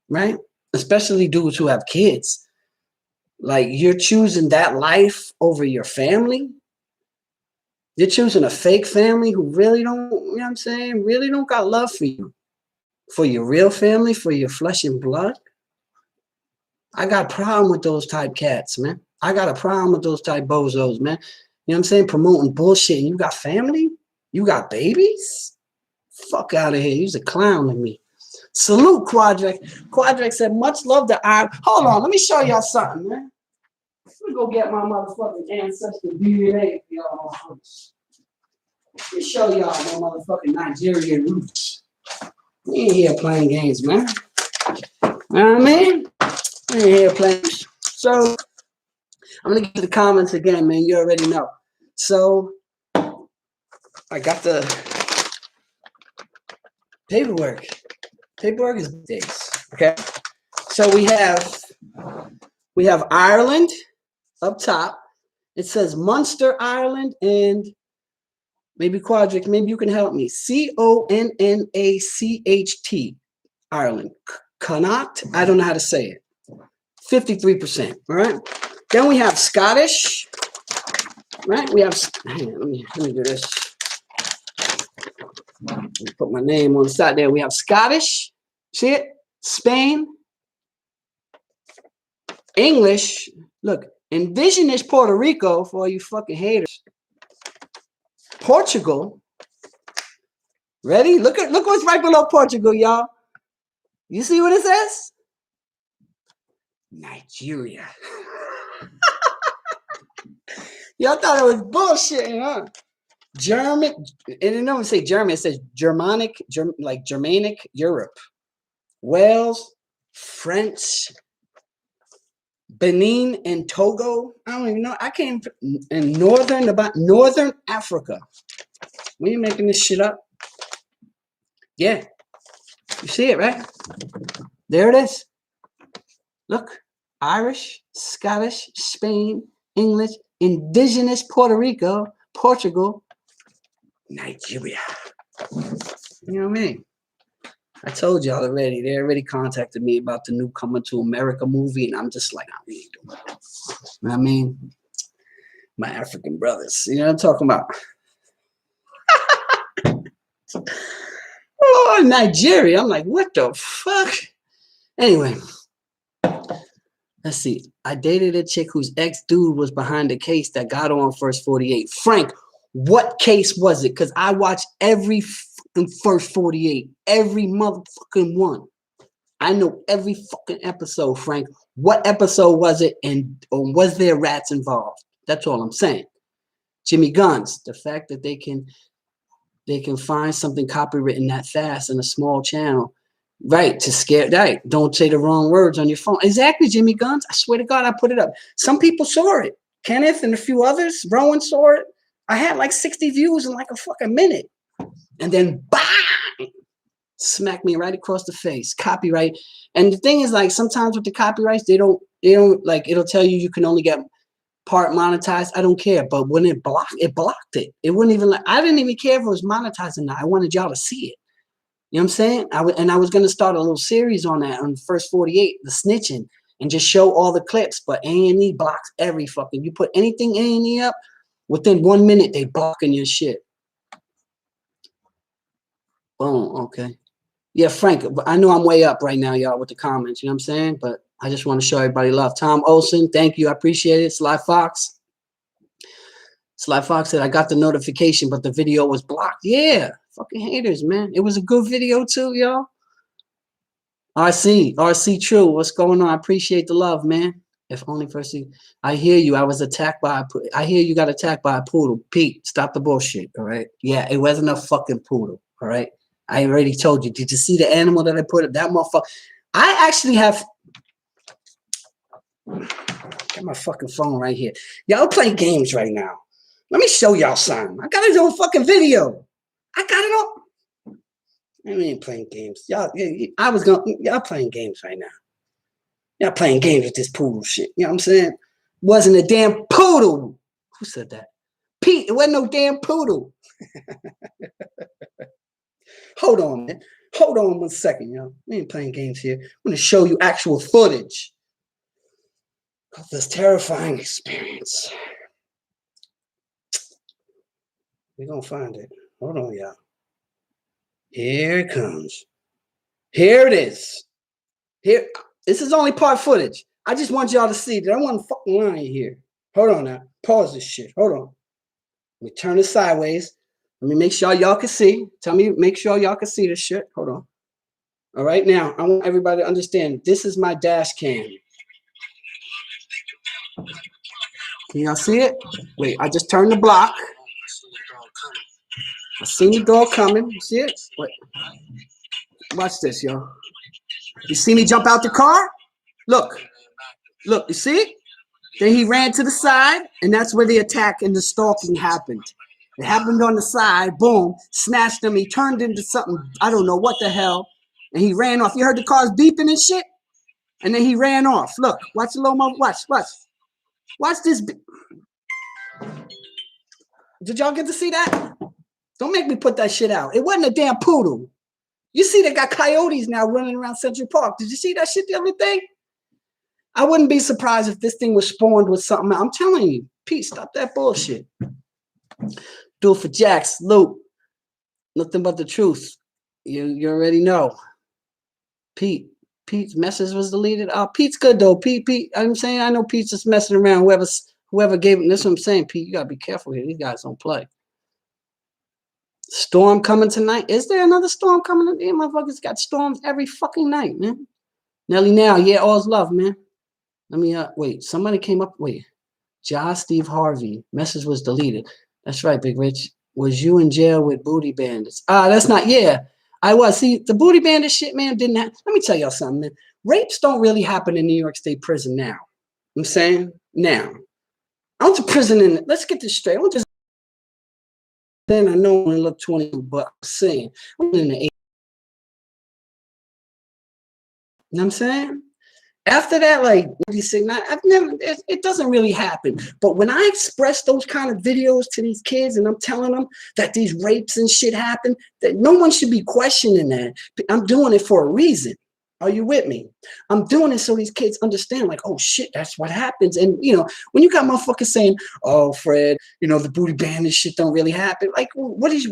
right? Especially dudes who have kids. Like you're choosing that life over your family. You're choosing a fake family who really don't, you know what I'm saying? Really don't got love for you. For your real family, for your flesh and blood. I got a problem with those type cats, man. I got a problem with those type bozos, man. You know what I'm saying? Promoting bullshit. And you got family? You got babies? Fuck out of here. You's a clown to me. Salute, Quadric. Quadric said, much love to I. Hold on. Let me show y'all something, man. Let me go get my motherfucking ancestor DNA for y'all. Let me show y'all my motherfucking Nigerian roots. We ain't here playing games, man. You know what I mean? We ain't here playing. So, I'm going to get to the comments again, man. You already know. So, I got the paperwork. Paperwork is days. Okay. So we have Ireland up top. It says Munster, Ireland, and maybe Quadric. Maybe you can help me. Connacht, Ireland. Connacht. I don't know how to say it. 53%. All right. Then we have Scottish. Right. We have. Hang on, let me do this. Put my name on the side there. We have Scottish. See it? Spain. English. Look, indigenous Puerto Rico for all you fucking haters. Portugal. Ready? Look what's right below Portugal, y'all. You see what it says? Nigeria. Y'all thought it was bullshit, huh? German, and it don't say German, it says Germanic, like Germanic Europe. Wales, French, Benin, and Togo. I don't even know. I can't. And Northern Africa. We ain't making this shit up. Yeah. You see it, right? There it is. Look. Irish, Scottish, Spain, English, indigenous Puerto Rico, Portugal, Nigeria. You know what I mean? I told y'all already. They already contacted me about the new Coming to America movie, and I'm just like, we ain't doing it. You know what I mean? My African brothers. You know what I'm talking about? Oh, Nigeria. I'm like, what the fuck? Anyway. Let's see. I dated a chick whose ex-dude was behind the case that got on First 48. Frank, what case was it? Because I watched every fucking First 48. Every motherfucking one. I know every fucking episode, Frank. What episode was it? And or was there rats involved? That's all I'm saying. Jimmy Guns, the fact that they can find something copywritten that fast in a small channel, right? To scare, right? Don't say the wrong words on your phone. Exactly, Jimmy Guns. I swear to God, I put it up. Some people saw it. Kenneth and a few others. Rowan saw it. I had like 60 views in like a fucking minute, and then bang, smack me right across the face. Copyright. And the thing is, like, sometimes with the copyrights, they don't like, it'll tell you can only get part monetized. I don't care. But when it blocked it. It wouldn't even, I didn't even care if it was monetized or not. I wanted y'all to see it. You know what I'm saying? I was going to start a little series on that, on the first 48, the snitching, and just show all the clips. But A&E blocks every fucking, you put anything A&E up, within 1 minute, they blocking your shit. Boom, okay. Yeah, Frank, I know I'm way up right now, y'all, with the comments. You know what I'm saying? But I just want to show everybody love. Tom Olson, thank you. I appreciate it. Sly Fox. Sly Fox said, I got the notification, but the video was blocked. Yeah, fucking haters, man. It was a good video, too, y'all. RC True. What's going on? I appreciate the love, man. If only first, I hear you. I was attacked by I hear you got attacked by a poodle. Pete, stop the bullshit, all right? Yeah, it wasn't a fucking poodle, all right? I already told you. Did you see the animal that I put up? That motherfucker. I actually have. Got my fucking phone right here. Y'all play games right now. Let me show y'all something. I got it on fucking video. I got it on. I ain't playing games. Y'all playing games right now. Y'all playing games with this poodle shit. You know what I'm saying? Wasn't a damn poodle. Who said that? Pete, it wasn't no damn poodle. Hold on, man. Hold on 1 second, yo. We ain't playing games here. I'm going to show you actual footage of this terrifying experience. We're going to find it. Hold on, y'all. Here it comes. Here it is. Here. This is only part footage. I just want y'all to see that I wasn't fucking lying here. Hold on now. Pause this shit. Hold on. Let me turn it sideways. Let me make sure y'all can see. Make sure y'all can see this shit. Hold on. All right, now, I want everybody to understand, this is my dash cam. Can y'all see it? Wait, I just turned the block. I seen the dog coming. You see it? Wait. Watch this, y'all. You see me jump out the car? Look. Look, you see it? Then he ran to the side, and that's where the attack and the stalking happened. It happened on the side, boom, snatched him. He turned into something, I don't know what the hell, and he ran off. You heard the cars beeping and shit? And then he ran off. Look, watch the low mo. Watch. Watch this. Did y'all get to see that? Don't make me put that shit out. It wasn't a damn poodle. You see they got coyotes now running around Central Park. Did you see that shit the other day? I wouldn't be surprised if this thing was spawned with something. I'm telling you, Pete, stop that bullshit. Do it for Jax, Luke. Nothing but the truth. You already know. Pete's message was deleted. Oh, Pete's good though. Pete. I'm saying I know Pete's just messing around. Whoever gave him this, what I'm saying, Pete, you gotta be careful here. These guys don't play. Storm coming tonight. Is there another storm coming? These motherfuckers got storms every fucking night, man. Nelly now, yeah, all's love, man. Let me wait. Somebody came up. Wait, Steve Harvey. Message was deleted. That's right, Big Rich. Was you in jail with booty bandits? That's not. Yeah, I was. See, the booty bandit shit, man, didn't happen. Let me tell y'all something, man. Rapes don't really happen in New York State prison now. I'm saying now. I went to prison in. Let's get this straight. I went to. Then I know I look 20, but I'm saying I went in the 80s. You know what I'm saying? After that, like, I've never, it doesn't really happen. But when I express those kind of videos to these kids and I'm telling them that these rapes and shit happen, that no one should be questioning that. I'm doing it for a reason. Are you with me? I'm doing it so these kids understand, like, oh shit, that's what happens. And you know, when you got motherfuckers saying, oh Fred, you know, the booty bandit shit don't really happen. Like, what is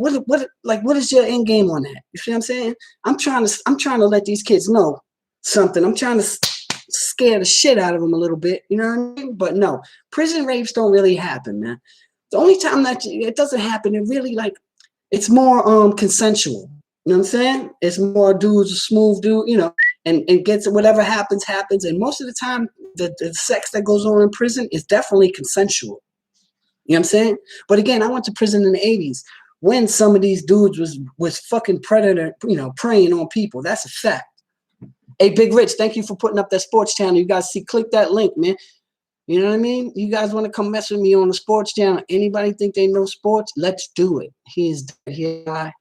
your end game on that? You see what I'm saying? I'm trying to let these kids know something. I'm trying to scare the shit out of them a little bit, you know what I mean? But no, prison rapes don't really happen, man. The only time that it doesn't happen, it really, like, it's more consensual. You know what I'm saying? It's more dudes, a smooth dude, you know, and gets whatever happens. And most of the time, the sex that goes on in prison is definitely consensual. You know what I'm saying? But again, I went to prison in the 80s when some of these dudes was fucking predator, you know, preying on people. That's a fact. Hey, Big Rich, thank you for putting up that sports channel. You guys see, click that link, man. You know what I mean? You guys want to come mess with me on the sports channel? Anybody think they know sports? Let's do it. He's dead. He cut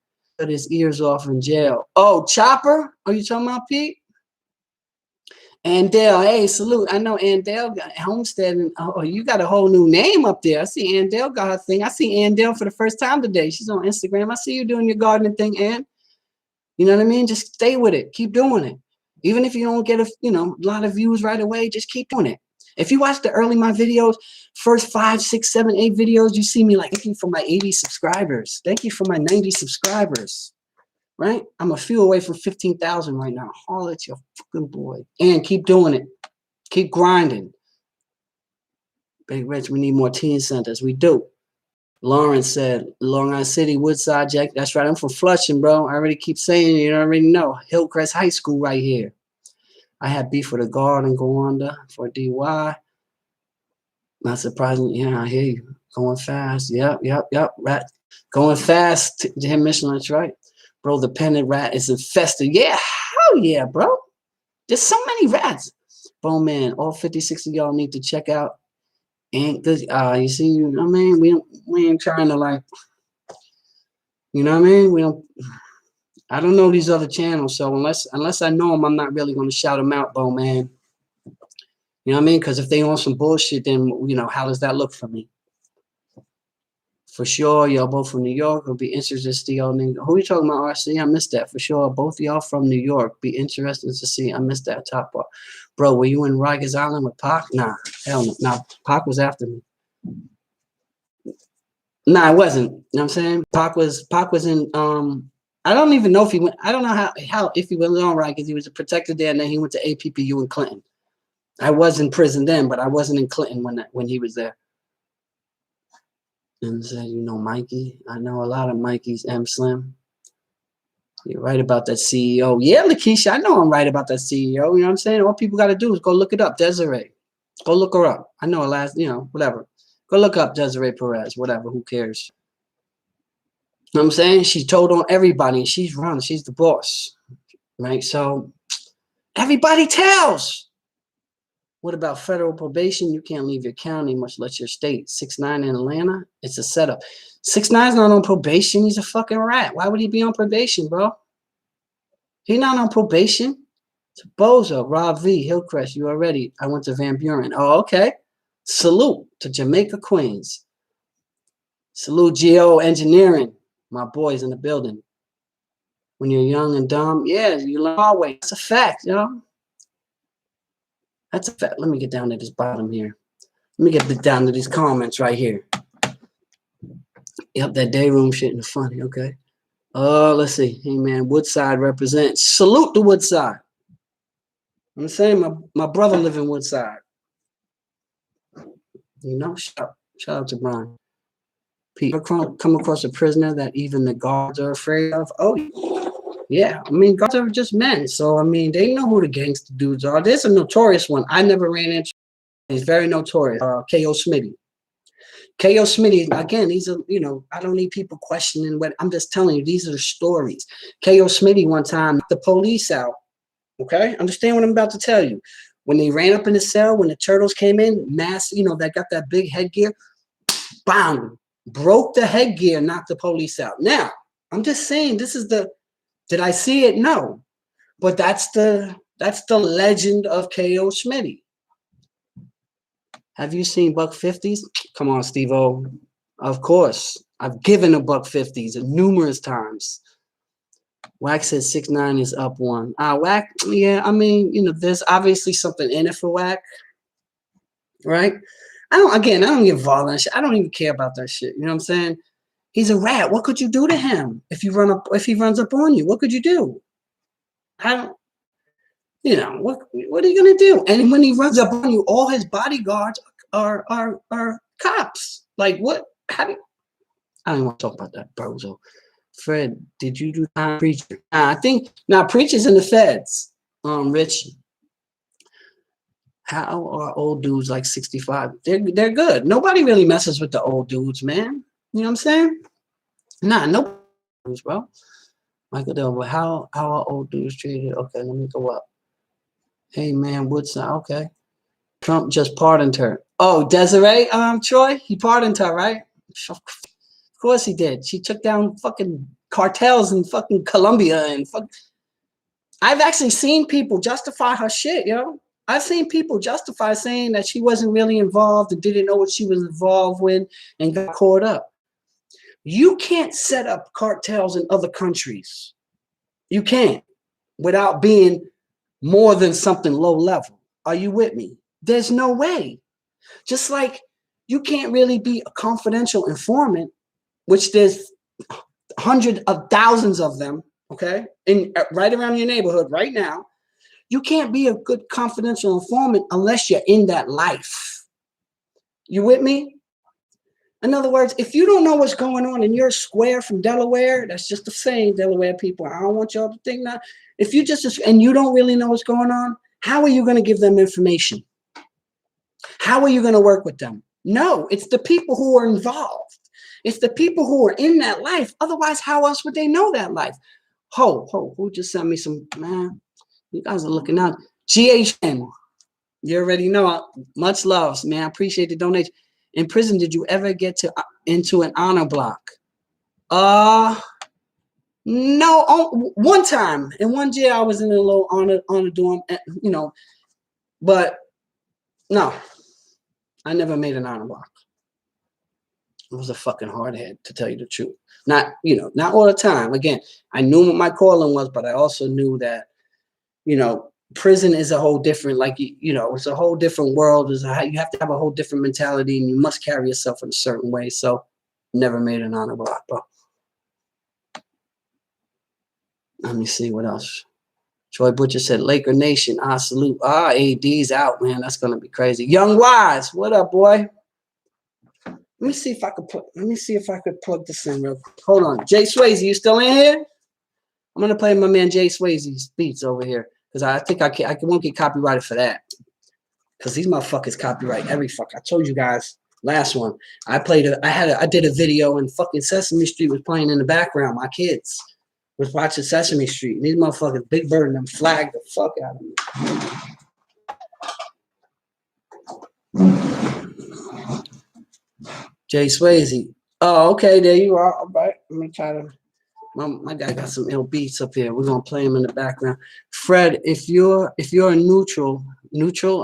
his ears off in jail. Oh, Chopper? Are you talking about Pete? Andale, hey, salute. I know Andale got Homestead. And, oh, you got a whole new name up there. I see Andale got her thing. I see Andale for the first time today. She's on Instagram. I see you doing your gardening thing, Ann. You know what I mean? Just stay with it. Keep doing it. Even if you don't get a lot of views right away, just keep doing it. If you watch the early my videos, first 5, 6, 7, 8 videos, you see me like, thank you for my 80 subscribers. Thank you for my 90 subscribers. Right? I'm a few away from 15,000 right now. Holler at your fucking boy. And keep doing it. Keep grinding. Big Rich, we need more teen centers. We do. Lauren said, Long Island City, Woodside, Jack. That's right. I'm from Flushing, bro. I already keep saying it. You already know. Hillcrest High School right here. I had beef with a guard and go under for DUI. Not surprising. Yeah, I hear you. Going fast. Yep. Rat. Going fast. Him Michelin, that's right. Bro, the pendant rat is infested. Yeah, hell yeah, bro. There's so many rats. Bro, man, all 56 of y'all need to check out. And you see, you know what I mean? We ain't trying to like, you know what I mean? I don't know these other channels, so unless I know them, I'm not really gonna shout them out, bro, man. You know what I mean? Because if they on some bullshit, then how does that look for me? For sure, y'all both from New York. It'll be interesting to see y'all. Who are you talking about, RC? I missed that. For sure, both of y'all from New York. Be interesting to see. I missed that top part. Bro, were you in Rikers Island with Pac? Nah, hell no. Nah, Pac was after me. Nah, I wasn't. You know what I'm saying? Pac was in, I don't even know if he went, I don't know how if he was on Rikers. He was a protector there, and then he went to APPU in Clinton. I was in prison then, but I wasn't in Clinton when he was there. And said, Mikey. I know a lot of Mikeys, M Slim. You're right about that CEO. Yeah, Lakeisha, I know I'm right about that CEO. You know what I'm saying? All people got to do is go look it up. Desiree. Go look her up. I know her last, whatever. Go look up Desiree Perez, whatever. Who cares? You know what I'm saying? She told on everybody, and she's run. She's the boss. Right? So everybody tells. What about federal probation? You can't leave your county, much less your state. 6ix9ine in Atlanta, it's a setup. 6ix9ine's not on probation. He's a fucking rat. Why would he be on probation, bro? He's not on probation. It's a bozo. Rob V, Hillcrest, you already. I went to Van Buren. Oh, okay. Salute to Jamaica, Queens. Salute Geo Engineering. My boys in the building. When you're young and dumb, yeah, you learn always. That's a fact, That's a fact. Let me get down to this bottom here. Let me get down to these comments right here. Yep, that day room shit in the funny. Okay. Let's see. Hey, man, Woodside represents. Salute to Woodside. I'm saying my brother live in Woodside. Shout out to Brian. People come across a prisoner that even the guards are afraid of. Oh, yeah. I mean, guards are just men. So, I mean, they know who the gangster dudes are. There's a notorious one. I never ran into. He's very notorious. K.O. Smitty. K.O. Smitty, again, these are, I don't need people questioning what I'm just telling you. These are the stories. K.O. Smitty one time knocked the police out. Okay? Understand what I'm about to tell you. When they ran up in the cell, when the turtles came in, mass, that got that big headgear, bam, broke the headgear, knocked the police out. Now, I'm just saying, did I see it? No. But that's the legend of K.O. Smitty. Have you seen buck 50s? Come on, Steve-O. Of course. I've given a buck 50s numerous times. Wack says 6ix9ine is up one. Wack, yeah, I mean, there's obviously something in it for Wack. Right? I don't get involved in that shit. I don't even care about that shit. You know what I'm saying? He's a rat. What could you do to him if he runs up on you? What could you do? What are you gonna do? And when he runs up on you, all his bodyguards are cops. Like what? I don't want to talk about that, bozo. Fred, did you do time Preacher? I think now Preacher's in the feds. Rich. How are old dudes like 65? They're good. Nobody really messes with the old dudes, man. You know what I'm saying? Nah, no dudes, bro. Michael Delville, how are old dudes treated? Okay, let me go up. Hey man, Woodson, okay. Trump just pardoned her. Oh, Desiree, Troy, he pardoned her, right? Of course he did. She took down fucking cartels in fucking Colombia and fuck. I've actually seen people justify her shit, yo. I've seen people justify saying that she wasn't really involved and didn't know what she was involved with and got caught up. You can't set up cartels in other countries. You can't without being more than something low level. Are you with me? There's no way. Just like you can't really be a confidential informant, which there's hundreds of thousands of them, okay, in right around your neighborhood right now. You can't be a good confidential informant unless you're in that life. You with me? In other words, if you don't know what's going on and you're a square from Delaware, that's just the saying, Delaware people. I don't want y'all to think that. If you just, and you don't really know what's going on, how are you going to give them information? How are you going to work with them? No, it's the people who are involved. It's the people who are in that life. Otherwise, how else would they know that life? Who just sent me some, man? You guys are looking out. GHN, you already know. Much love, man. I appreciate the donation. In prison, did you ever get into an honor block? No. One time in one jail, I was in a little honor dorm, you know, but no, I never made an honor block. I was a fucking hardhead, to tell you the truth. Not, you know, not all the time. Again, I knew what my calling was, but I also knew that, you know, prison is a whole different, like, you know, it's a whole different world. You have to have a whole different mentality, and you must carry yourself in a certain way. So, never made an honor block, bro. Let me see what else. Troy Butcher said, Laker Nation, I salute. AD's out, man. That's gonna be crazy. Young Wise, what up, boy? Let me see if I could plug this in real quick. Hold on. Jay Swayze, you still in here? I'm gonna play my man Jay Swayze's beats over here. Because I think I won't get copyrighted for that. Because these motherfuckers copyright every fuck. I told you guys last one. I did a video and fucking Sesame Street was playing in the background. My kids was watching Sesame Street. And these motherfuckers, Big Bird and them flagged the fuck out of me. Jay Swayze. Oh, okay, there you are. All right. I'm gonna try to. My guy got some ill beats up here. We're gonna play him in the background. Fred, if you're a neutral,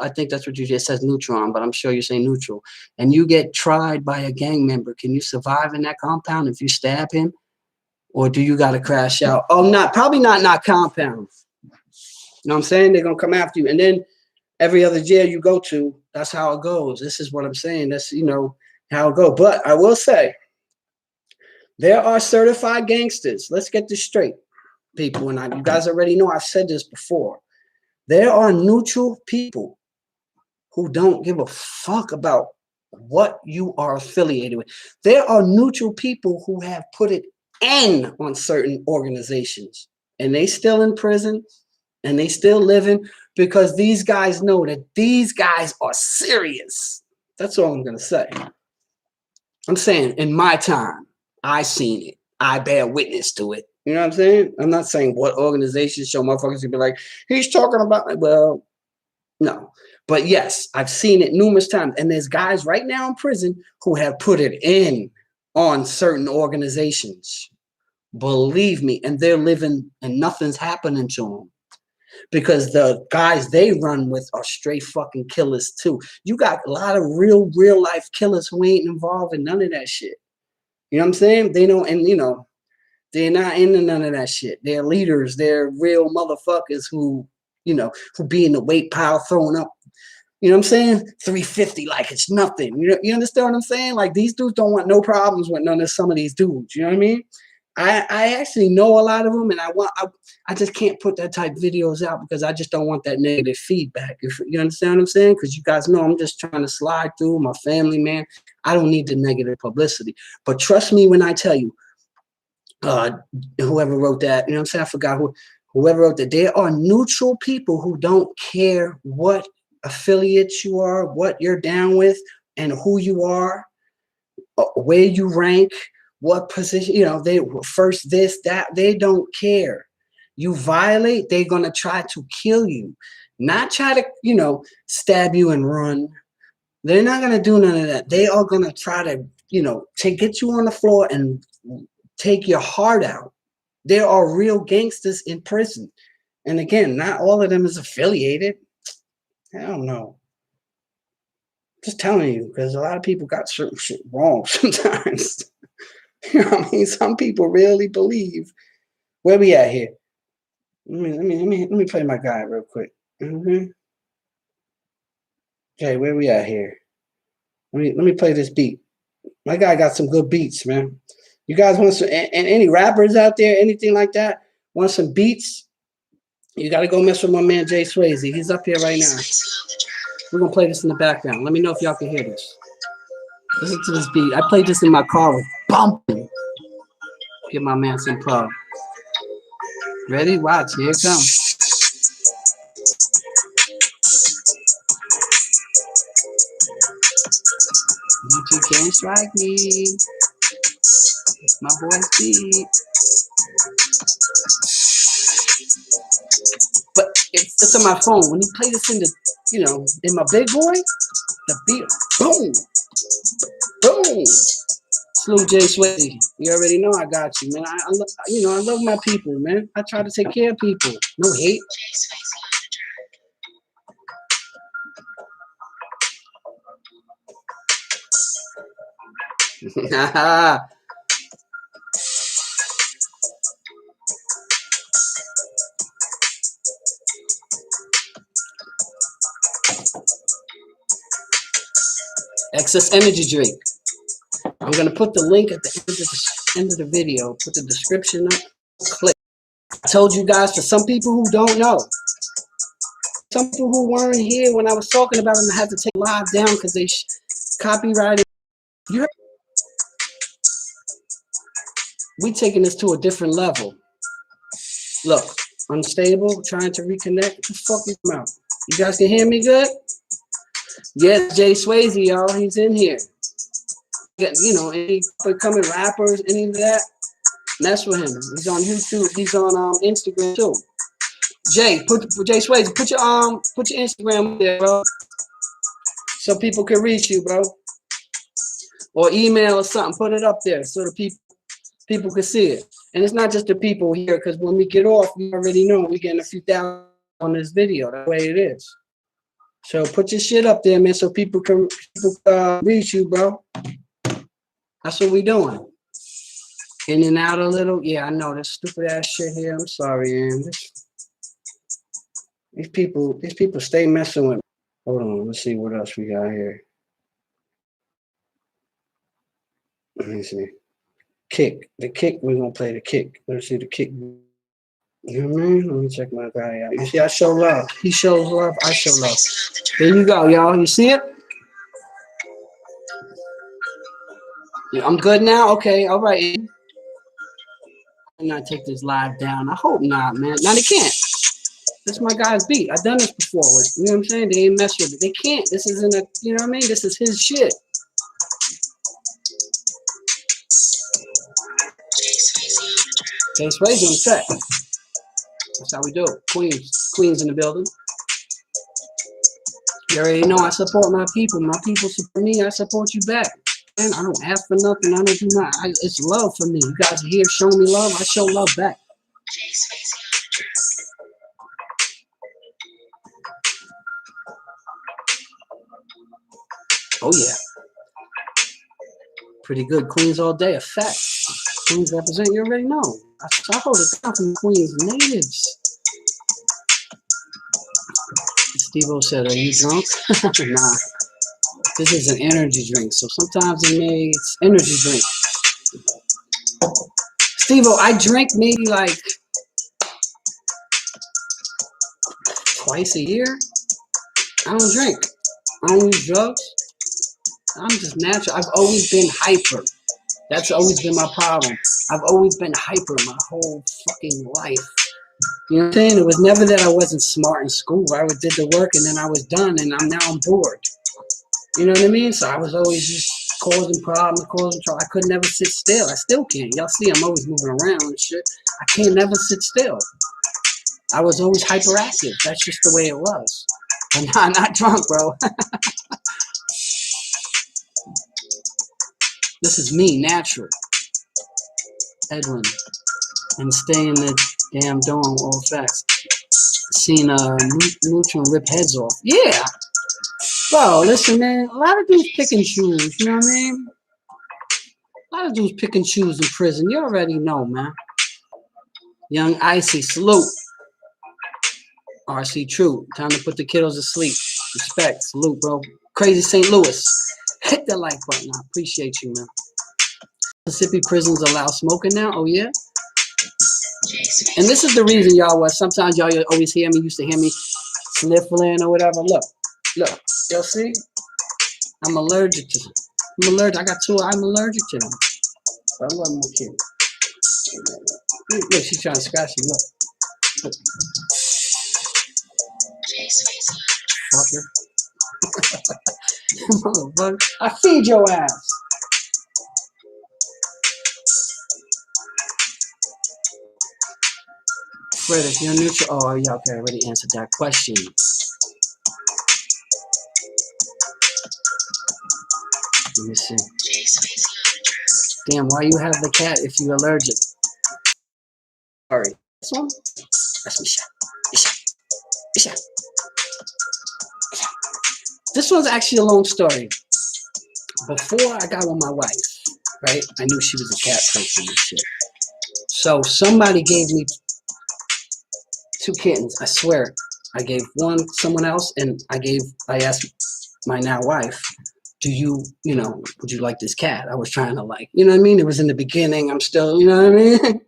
I think that's what you just says, neutron, but I'm sure you're saying neutral, and you get tried by a gang member, can you survive in that compound if you stab him, or do you gotta crash out? Oh, probably not compound. You know what I'm saying? They're gonna come after you, and then every other jail you go to, that's how it goes. This is what I'm saying. That's, you know, how it goes. But I will say, there are certified gangsters. Let's get this straight, people. And you guys already know I've said this before. There are neutral people who don't give a fuck about what you are affiliated with. There are neutral people who have put it in on certain organizations, and they still in prison, and they still living, because these guys know that these guys are serious. That's all I'm going to say. I'm saying in my time, I seen it. I bear witness to it. You know what I'm saying? I'm not saying what organizations show motherfuckers to be like, he's talking about, well, no. But yes, I've seen it numerous times. And there's guys right now in prison who have put it in on certain organizations. Believe me. And they're living and nothing's happening to them. Because the guys they run with are straight fucking killers too. You got a lot of real life killers who ain't involved in none of that shit. You know what I'm saying? They don't, and you know, they're not into none of that shit. They're leaders. They're real motherfuckers who, you know, who be in the weight pile throwing up, you know what I'm saying? 350 like it's nothing. You understand what I'm saying? Like, these dudes don't want no problems with none of some of these dudes. You know what I mean? I actually know a lot of them, and I just can't put that type of videos out because I just don't want that negative feedback. If you understand what I'm saying? Because you guys know I'm just trying to slide through my family, man. I don't need the negative publicity. But trust me when I tell you, whoever wrote that, you know what I'm saying? I forgot whoever wrote that. There are neutral people who don't care what affiliates you are, what you're down with, and who you are, where you rank, what position, they first this, that, they don't care. You violate, they're going to try to kill you, not try to, stab you and run. They're not going to do none of that. They are going to try to, get you on the floor and take your heart out. There are real gangsters in prison. And again, not all of them is affiliated. Hell no. Just telling you, because a lot of people got certain shit wrong sometimes. You know what I mean? Some people really believe. Where we at here? Let me play my guy real quick. Okay, where we at here? Let me play this beat. My guy got some good beats, man. You guys want some, and any rappers out there, anything like that, want some beats? You got to go mess with my man Jay Swayze. He's up here right now. We're going to play this in the background. Let me know if y'all can hear this. Listen to this beat. I played this in my car with bumping. Give my man some proud. Ready? Watch. Here it comes. You can't strike me. It's my boy's beat. But it's on my phone. When you play this in the, in my big boy, the beat, boom, boom. Salute Jay Swayze. You already know I got you, man. I love my people, man. I try to take care of people. No hate. Excess energy drink. I'm going to put the link at the end of the video. Put the description up. Click. I told you guys, for some people who don't know, some people who weren't here when I was talking about them, I had to take live down because they copyrighted. You heard? We taking this to a different level. Look, unstable, trying to reconnect. What the fuck is my mouth? You guys can hear me good? Yes, Jay Swayze, y'all. He's in here. Any upcoming rappers, any of that, mess with him. He's on YouTube. He's on Instagram too. Jay Swayze, put your Instagram there, bro, so people can reach you, bro, or email or something. Put it up there so the people can see it. And it's not just the people here, because when we get off, we already know we're getting a few thousand on this video. That way it is. So put your shit up there, man, so people can reach you, bro. That's what we doing. In and out a little. Yeah, I know this stupid ass shit here. I'm sorry, man. These people stay messing with me. Hold on, let's see what else we got here. Let me see. Kick. The kick, we're gonna play the kick. Let's see the kick. You know what I mean? Let me check my guy out. You see, I show love. He shows love, I show love. There you go, y'all. You see it? Yeah, I'm good now? Okay, all right. I'm not take this live down. I hope not, man. Now they can't. This is my guy's beat. I've done this before. You know what I'm saying? They ain't mess with it. They can't. This isn't a, you know what I mean? This is his shit. Jay Swayze on track. That's how we do it. Queens in the building. You already know I support my people. My people support me. I support you back. Man, I don't ask for nothing. I don't do nothing. It's love for me. You guys are here showing me love. I show love back. Oh yeah. Pretty good. Queens all day. A fact. Queens represent. You already know. I hold it down from Queens natives. Steve-O said, "Are you drunk?" Nah. This is an energy drink, so sometimes it's energy drink. Steve-O, I drink maybe like twice a year. I don't drink. I don't use drugs. I'm just natural. I've always been hyper. That's always been my problem. I've always been hyper my whole fucking life. You know what I'm saying? It was never that I wasn't smart in school. I did the work and then I was done and I'm bored. You know what I mean? So I was always just causing problems, causing trouble. I could never sit still. I still can't. Y'all see I'm always moving around and shit. I can't never sit still. I was always hyperactive. That's just the way it was. I'm not drunk, bro. This is me, natural. Edwin. And stay in the damn dome all fast. Seen Neutron rip heads off. Yeah. Bro, listen, man. A lot of dudes pick and choose. You know what I mean? A lot of dudes pick and choose in prison. You already know, man. Young Icy, salute. RC True. Time to put the kiddos to sleep. Respect. Salute, bro. Crazy St. Louis. Hit the like button. I appreciate you, man. Mississippi prisons allow smoking now? Oh, yeah? And this is the reason, y'all, was sometimes y'all always used to hear me sniffling or whatever. Look. Y'all see? I'm allergic to them. I got two. I'm allergic to them. But I love my kid. Look, she's trying to scratch me. Look. Fucker. Motherfucker. I feed your ass. Fred, if you're neutral. Oh, yeah, okay. I already answered that question. Let me see. Damn, why you have the cat if you're allergic? Sorry. This one? That's Misha. This one's actually a long story. Before I got with my wife, right, I knew she was a cat person and shit. So somebody gave me 2 kittens. I swear. I gave one someone else, and I asked my now wife, would you like this cat? I was trying to you know what I mean? It was in the beginning. I'm still, you know what I mean?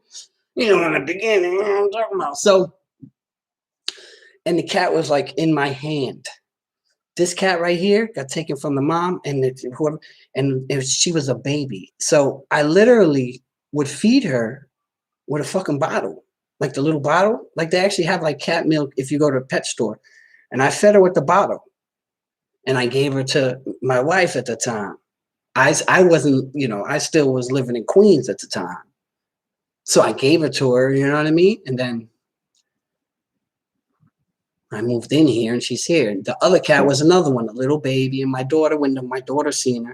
In the beginning, you know what I'm talking about. So, and the cat was like in my hand. This cat right here got taken from the mom she was a baby. So I literally would feed her with a fucking bottle, like the little bottle. Like they actually have like cat milk if you go to a pet store. And I fed her with the bottle. And I gave her to my wife at the time. I wasn't, I still was living in Queens at the time. So I gave it to her, you know what I mean? And then I moved in here and she's here. The other cat was another one, a little baby. And my daughter, when my daughter seen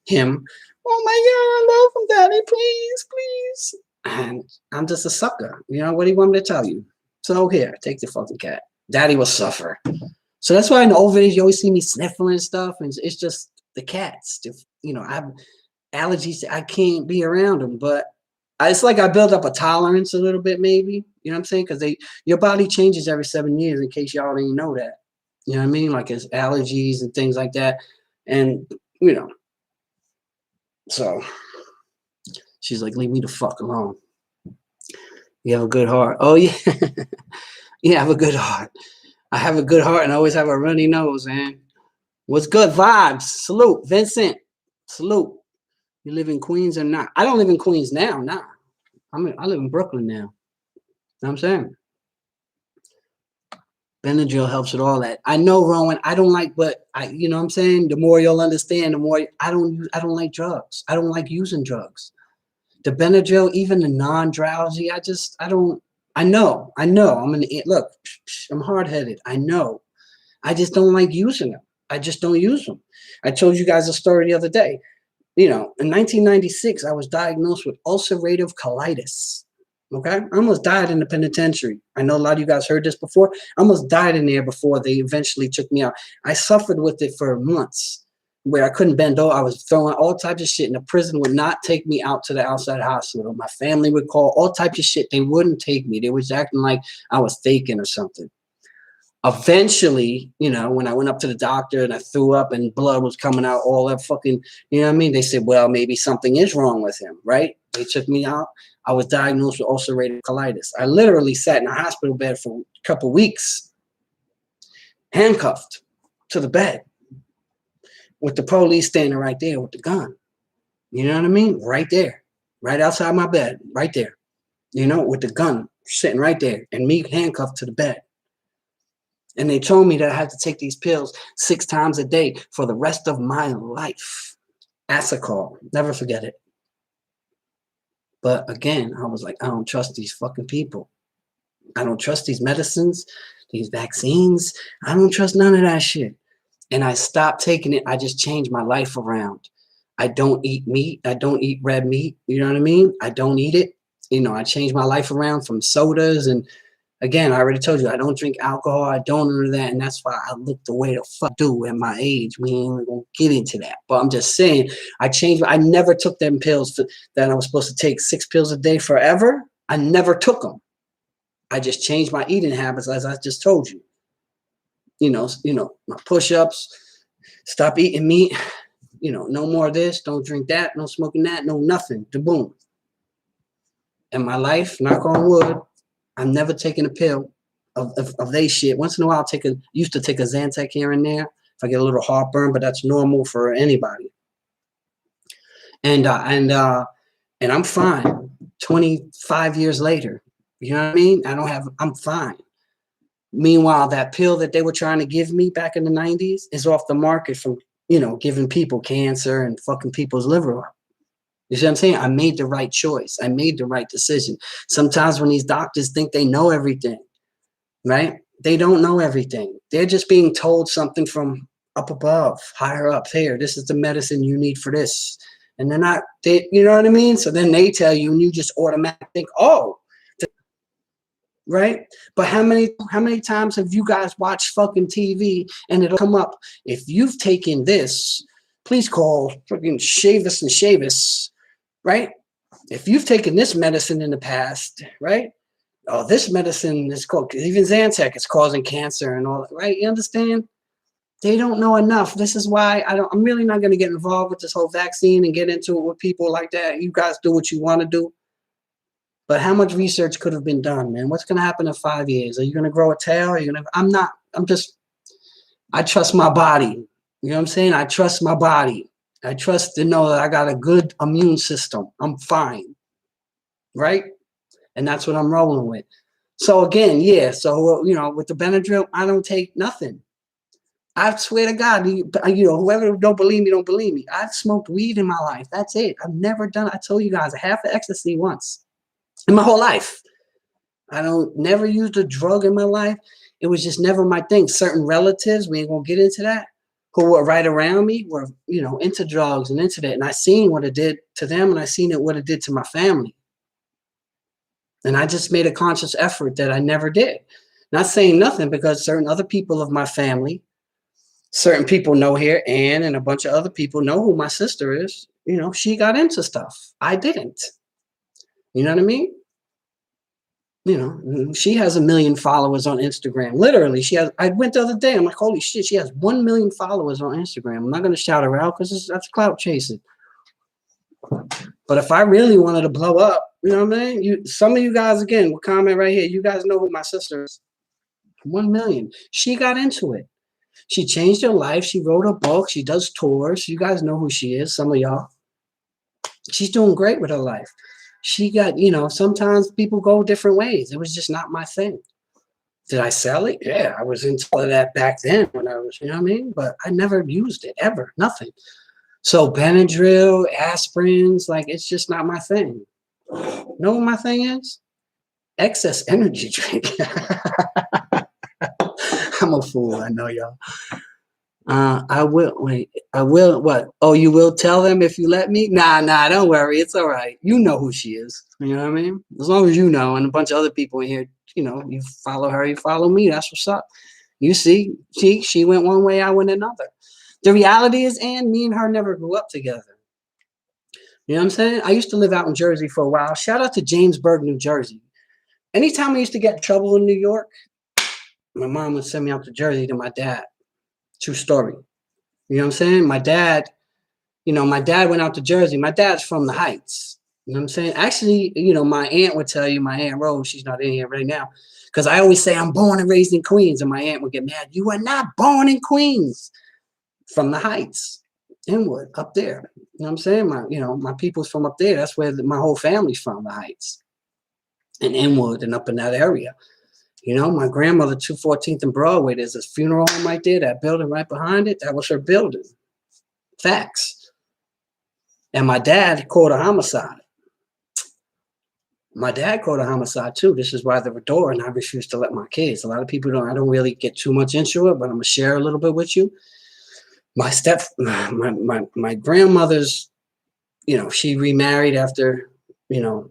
him, oh my God, I love him, Daddy, please. And I'm just a sucker. What do you want me to tell you? So here, take the fucking cat. Daddy will suffer. So that's why in the old videos, you always see me sniffling and stuff. And it's just the cats. I have allergies. I can't be around them. But it's like I build up a tolerance a little bit, maybe. You know what I'm saying? Because your body changes every 7 years, in case y'all didn't know that. You know what I mean? Like it's allergies and things like that. And, so she's like, leave me the fuck alone. You have a good heart. Oh, yeah. Yeah, I have a good heart. I have a good heart and I always have a runny nose, man. What's good? Vibes. Salute. Vincent. Salute. You live in Queens or not? I don't live in Queens now. Nah. I live in Brooklyn now. You know what I'm saying? Benadryl helps with all that. I know, Rowan. I don't like, but you know what I'm saying? The more you'll understand, the more I don't like drugs. I don't like using drugs. The Benadryl, even the non-drowsy, I know. Look, I'm hard-headed. I know. I just don't like using them. I just don't use them. I told you guys a story the other day. In 1996, I was diagnosed with ulcerative colitis. Okay? I almost died in the penitentiary. I know a lot of you guys heard this before. I almost died in there before they eventually took me out. I suffered with it for months where I couldn't bend over. I was throwing all types of shit, and the prison would not take me out to the outside hospital. My family would call, all types of shit. They wouldn't take me. They was acting like I was faking or something. Eventually, when I went up to the doctor and I threw up and blood was coming out, all that fucking, you know what I mean? They said, well, maybe something is wrong with him, right? They took me out. I was diagnosed with ulcerative colitis. I literally sat in a hospital bed for a couple of weeks, handcuffed to the bed with the police standing right there with the gun. You know what I mean? Right there, right outside my bed, right there, with the gun sitting right there, and me handcuffed to the bed. And they told me that I had to take these pills 6 times a day for the rest of my life. Asacol, never forget it. But again, I was like, I don't trust these fucking people. I don't trust these medicines, these vaccines. I don't trust none of that shit. And I stopped taking it. I just changed my life around. I don't eat meat. I don't eat red meat. You know what I mean? I don't eat it. You know, I changed my life around from sodas. And again, I already told you, I don't drink alcohol. I don't do that. And that's why I look the way the fuck I do at my age. We ain't even gonna get into that. But I'm just saying, I changed. I never took them pills that I was supposed to take 6 pills a day forever. I never took them. I just changed my eating habits, as I just told you. You know, my push-ups, stop eating meat, no more of this, don't drink that, no smoking that, no nothing, boom. In my life, knock on wood, I've never taken a pill of they shit. Once in a while, used to take a Zantac here and there if I get a little heartburn, but that's normal for anybody. And I'm fine 25 years later. You know what I mean? I'm fine. Meanwhile, that pill that they were trying to give me back in the 90s is off the market from, giving people cancer and fucking people's liver up. You see what I'm saying? I made the right choice. I made the right decision. Sometimes when these doctors think they know everything, right? They don't know everything. They're just being told something from up above, higher up. Here, this is the medicine you need for this. And they're not, you know what I mean? So then they tell you and you just automatically think, oh, right? But how many times have you guys watched fucking TV and it'll come up, if you've taken this, please call fucking Shavis and Shavis, right? If you've taken this medicine in the past, right? Oh, this medicine is called, even Zantac is causing cancer and all that, right? You understand? They don't know enough. This is why I'm really not going to get involved with this whole vaccine and get into it with people like that. You guys do what you want to do. But how much research could have been done, man? What's going to happen in 5 years? Are you going to grow a tail? I trust my body. You know what I'm saying? I trust my body. I trust to know that I got a good immune system. I'm fine. Right? And that's what I'm rolling with. So again, yeah. So, with the Benadryl, I don't take nothing. I swear to God, whoever don't believe me, don't believe me. I've smoked weed in my life. That's it. I've never done it. I told you guys, half of ecstasy once. In my whole life. Never used a drug in my life. It was just never my thing. Certain relatives, we ain't gonna get into that, who were right around me were, into drugs and into that. And I seen what it did to them, and I seen what it did to my family. And I just made a conscious effort that I never did. Not saying nothing, because certain other people of my family, certain people know here, Ann and a bunch of other people know who my sister is. She got into stuff. I didn't. You know what I mean? She has 1 million followers on Instagram. Literally, I went the other day. I'm like, holy shit, she has 1 million followers on Instagram. I'm not going to shout her out because that's clout chasing. But if I really wanted to blow up, you know what I mean? Some of you guys, again, will comment right here. You guys know who my sister is. 1 million. She got into it. She changed her life. She wrote a book. She does tours. You guys know who she is, some of y'all. She's doing great with her life. She got, sometimes people go different ways. It was just not my thing. Did I sell it? Yeah, I was into that back then when I was, you know what I mean? But I never used it, ever, nothing. So Benadryl, aspirins, it's just not my thing. Know what my thing is? Excess energy drink. I'm a fool, I know y'all. I will, what? Oh, you will tell them if you let me? Nah, don't worry. It's all right. You know who she is. You know what I mean? As long as you know, and a bunch of other people in here, you follow her, you follow me. That's what's up. You see, she went one way, I went another. The reality is, Ann, me and her never grew up together. You know what I'm saying? I used to live out in Jersey for a while. Shout out to Jamesburg, New Jersey. Anytime I used to get in trouble in New York, my mom would send me out to Jersey to my dad. True story. You know what I'm saying? My dad went out to Jersey. My dad's from the Heights. You know what I'm saying? Actually, my aunt would tell you, my Aunt Rose, she's not in here right now, because I always say I'm born and raised in Queens, and my aunt would get mad. You are not born in Queens. From the Heights, Inwood, up there. You know what I'm saying? My people's from up there. That's where my whole family's from, the Heights. and Inwood and up in that area. You know, my grandmother, 214th and Broadway, there's a funeral home right there, that building right behind it, that was her building. Facts. And my dad caught a homicide. My dad caught a homicide too. This is why there were door, and I refuse to let my kids. A lot of people I don't really get too much into it, but I'm gonna share a little bit with you. My grandmother's, you know, she remarried after, you know,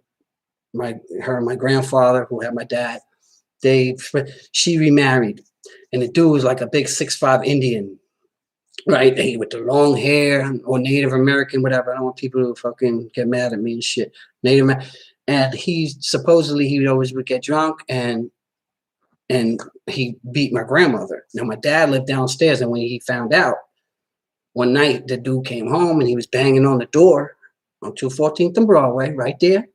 her and my grandfather, who had my dad, she remarried, and the dude was like a big 6'5" Indian, right? With the long hair, or Native American, whatever. I don't want people to fucking get mad at me and shit. Native, and he always would get drunk, and he beat my grandmother. Now my dad lived downstairs, and when he found out, one night the dude came home and he was banging on the door on 214th and Broadway, right there.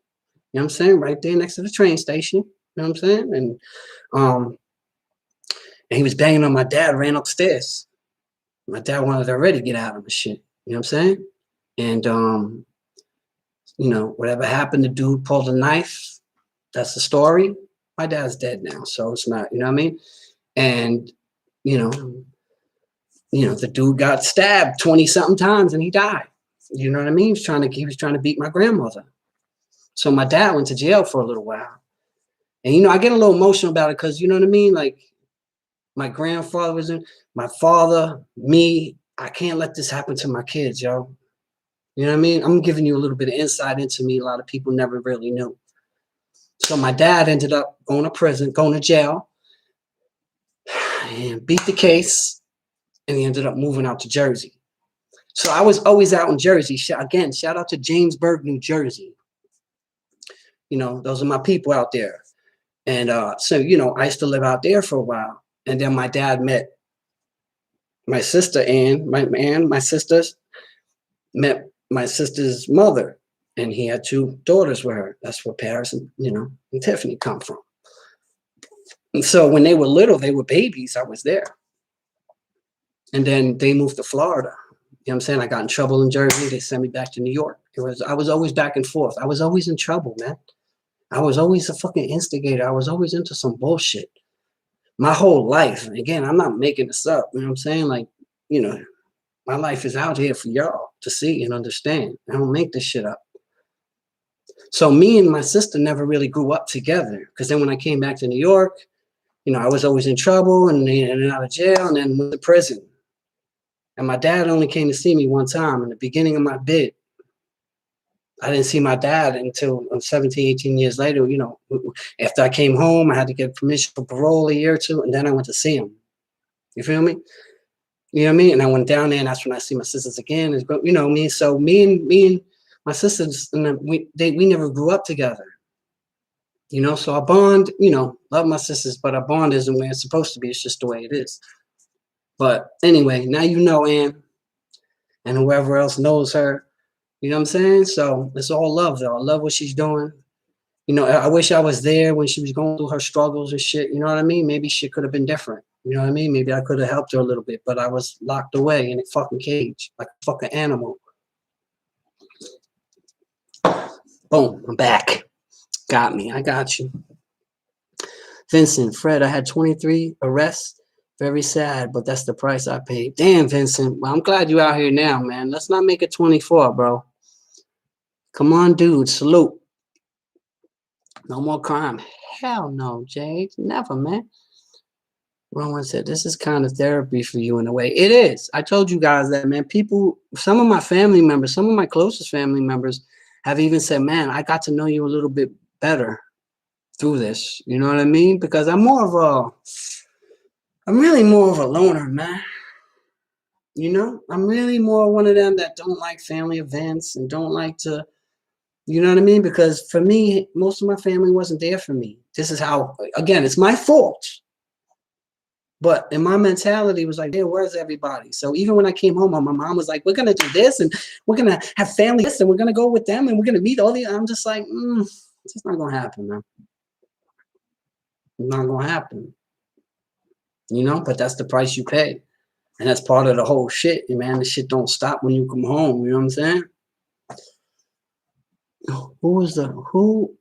You know what I'm saying? Right there next to the train station. You know what I'm saying? And he was banging on my dad, ran upstairs. My dad wanted to already get out of the shit. You know what I'm saying? And you know, whatever happened, the dude pulled a knife. That's the story. My dad's dead now, so it's not, you know what I mean? And you know, the dude got stabbed 20-something times and he died. You know what I mean? He was trying to beat my grandmother. So my dad went to jail for a little while. And, you know, I get a little emotional about it because, you know what I mean? Like, my grandfather was in, my father, me, I can't let this happen to my kids, yo. You know what I mean? I'm giving you a little bit of insight into me. A lot of people never really knew. So my dad ended up going to jail, and beat the case, and he ended up moving out to Jersey. So I was always out in Jersey. Again, shout out to Jamesburg, New Jersey. You know, those are my people out there. And so, you know, I used to live out there for a while. And then my dad met my sister, Ann. My sisters met my sister's mother. And he had 2 daughters with her. That's where Paris and, you know, and Tiffany come from. And so when they were little, they were babies, I was there. And then they moved to Florida. You know what I'm saying? I got in trouble in Jersey. They sent me back to New York. I was always back and forth. I was always in trouble, man. I was always a fucking instigator. I was always into some bullshit. My whole life. And again, I'm not making this up. You know what I'm saying? Like, you know, my life is out here for y'all to see and understand. I don't make this shit up. So me and my sister never really grew up together. Because then when I came back to New York, you know, I was always in trouble and in and out of jail and then went to prison. And my dad only came to see me one time in the beginning of my bid. I didn't see my dad until 17, 18 years later. You know, after I came home, I had to get permission for parole a year or 2, and then I went to see him. You feel me? You know what I mean? And I went down there, and that's when I see my sisters again. You know me. So me and my sisters, and we never grew up together. You know, so our bond, you know, love my sisters, but our bond isn't where it's supposed to be. It's just the way it is. But anyway, now you know Ann, and whoever else knows her. You know what I'm saying? So it's all love, though. I love what she's doing. You know, I wish I was there when she was going through her struggles and shit. You know what I mean? Maybe shit could have been different. You know what I mean? Maybe I could have helped her a little bit, but I was locked away in a fucking cage like a fucking animal. Boom, I'm back. Got me. I got you. Vincent, Fred, I had 23 arrests. Very sad, but that's the price I paid. Damn, Vincent. Well, I'm glad you out here now, man. Let's not make it 24, bro. Come on, dude. Salute. No more crime. Hell no, Jade. Never, man. Rowan said, this is kind of therapy for you in a way. It is. I told you guys that, man. People, some of my family members, some of my closest family members have even said, man, I got to know you a little bit better through this. You know what I mean? Because I'm really more of a loner, man. You know, I'm really more one of them that don't like family events and don't like to, you know what I mean? Because for me, most of my family wasn't there for me. This is how, again, it's my fault. But in my mentality, it was like, hey, where's everybody? So even when I came home, my mom was like, we're going to do this and we're going to have family this and we're going to go with them and we're going to meet all the, I'm just like, it's not going to happen, man. It's not going to happen. You know, but that's the price you pay. And that's part of the whole shit, man. The shit don't stop when you come home. You know what I'm saying? Who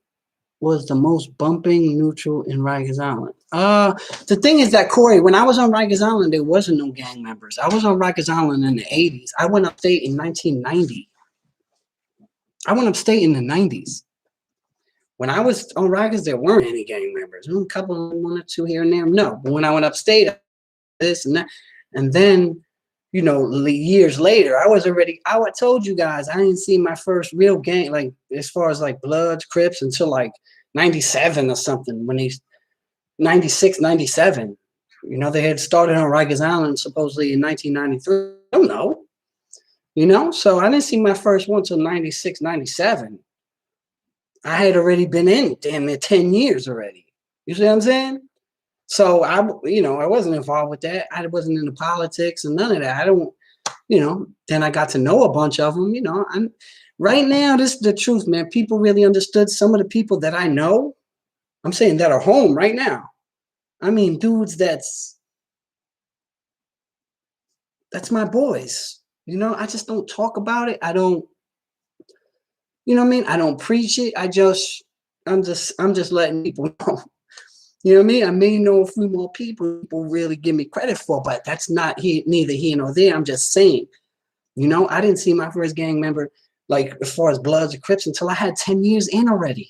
was the most bumping neutral in Rikers Island? The thing is that, Corey, when I was on Rikers Island, there wasn't no gang members. I was on Rikers Island in the 80s. I went upstate in 1990. I went upstate in the 90s. When I was on Rikers, there weren't any gang members. A couple, one or two here and there. No, but when I went upstate, this and that, and then, you know, years later, I told you guys, I didn't see my first real gang, like as far as like Bloods, Crips, until like 97 or something, when 96, 97. You know, they had started on Rikers Island supposedly in 1993. I don't know. You know, so I didn't see my first one till 96, 97. I had already been in damn near 10 years already. You see what I'm saying? So I wasn't involved with that. I wasn't into politics and none of that. I don't, you know, then I got to know a bunch of them, you know. Right now, this is the truth, man. People really understood some of the people that I know. I'm saying that are home right now. I mean, dudes, that's my boys. You know, I just don't talk about it. I don't, you know what I mean? I don't preach it. I'm just letting people know. You know what I mean? I may know a few more people really give me credit for, but that's neither here nor there. I'm just saying, you know, I didn't see my first gang member, like as far as Bloods or Crips, until I had 10 years in already.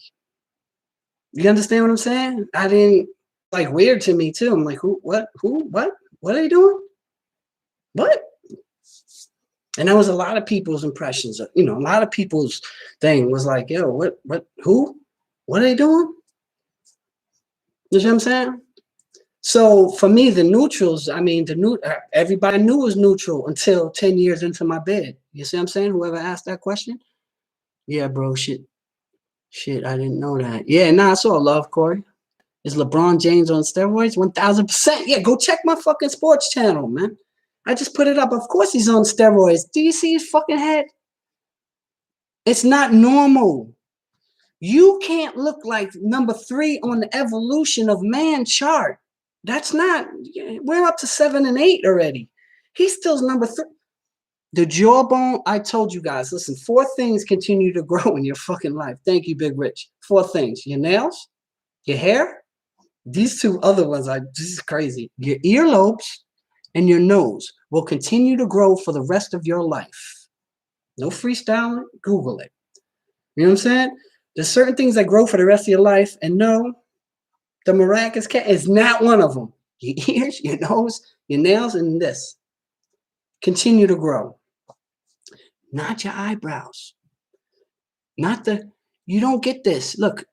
You understand what I'm saying? I didn't, like, weird to me too. I'm like, what are they doing? What? And that was a lot of people's impressions. You know, a lot of people's thing was like, yo, what are they doing? You know what I'm saying? So for me, the neutrals, I mean, everybody knew was neutral until 10 years into my bed. You see what I'm saying? Whoever asked that question? Yeah, bro, shit, I didn't know that. Yeah, nah, I saw love, Corey. Is LeBron James on steroids? 1000%. Yeah, go check my fucking sports channel, man. I just put it up. Of course he's on steroids. Do you see his fucking head? It's not normal. You can't look like number 3 on the evolution of man chart. That's not, we're up to 7 and 8 already. He's still number 3. The jawbone, I told you guys, listen, 4 things continue to grow in your fucking life. Thank you, Big Rich. 4 things: your nails, your hair, these 2 other ones this is crazy. Your earlobes and your nose will continue to grow for the rest of your life. No freestyling, Google it. You know what I'm saying? There's certain things that grow for the rest of your life, and no, the maracas cat is not one of them. Your ears, your nose, your nails, and this continue to grow. Not your eyebrows. You don't get this. Look,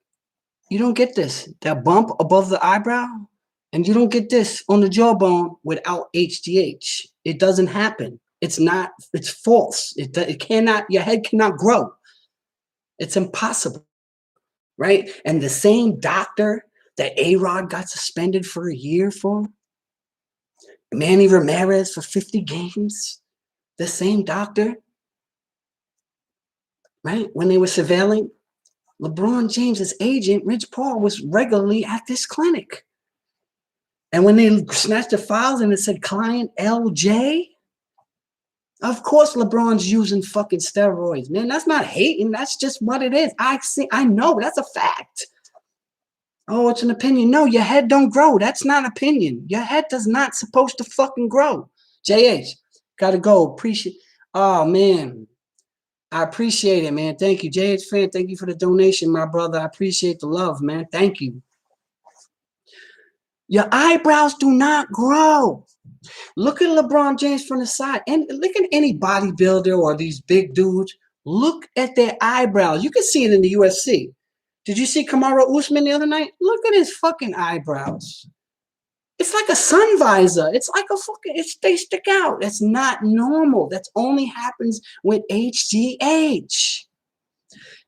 you don't get this. That bump above the eyebrow, and you don't get this on the jawbone without HGH. It doesn't happen. It's false. It cannot, your head cannot grow. It's impossible. Right? And the same doctor that A-Rod got suspended for a year for, Manny Ramirez for 50 games, the same doctor, right? When they were surveilling, LeBron James's agent, Rich Paul, was regularly at this clinic. And when they snatched the files and it said client LJ, of course LeBron's using fucking steroids, man. That's not hating. That's just what it is. I know. That's a fact. Oh, it's an opinion. No, your head don't grow. That's not opinion. Your head does not supposed to fucking grow. JH, gotta go. Appreciate. Oh, man. I appreciate it, man. Thank you. JH fan, thank you for the donation, my brother. I appreciate the love, man. Thank you. Your eyebrows do not grow. Look at LeBron James from the side. And look at any bodybuilder or these big dudes. Look at their eyebrows. You can see it in the UFC. Did you see Kamaru Usman the other night? Look at his fucking eyebrows. It's like a sun visor. It's like a fucking, they stick out. That's not normal. That only happens with HGH.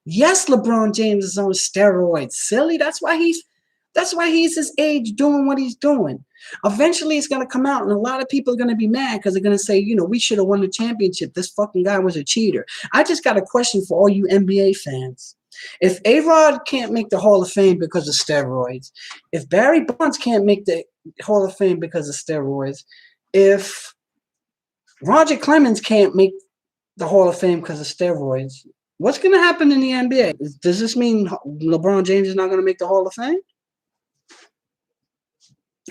Yes, LeBron James is on steroids. Silly. That's why he's his age doing what he's doing. Eventually, it's going to come out, and a lot of people are going to be mad because they're going to say, you know, we should have won the championship. This fucking guy was a cheater. I just got a question for all you NBA fans. If A-Rod can't make the Hall of Fame because of steroids, if Barry Bonds can't make the Hall of Fame because of steroids, if Roger Clemens can't make the Hall of Fame because of steroids, What's going to happen in the NBA? Does this mean LeBron James is not going to make the Hall of Fame?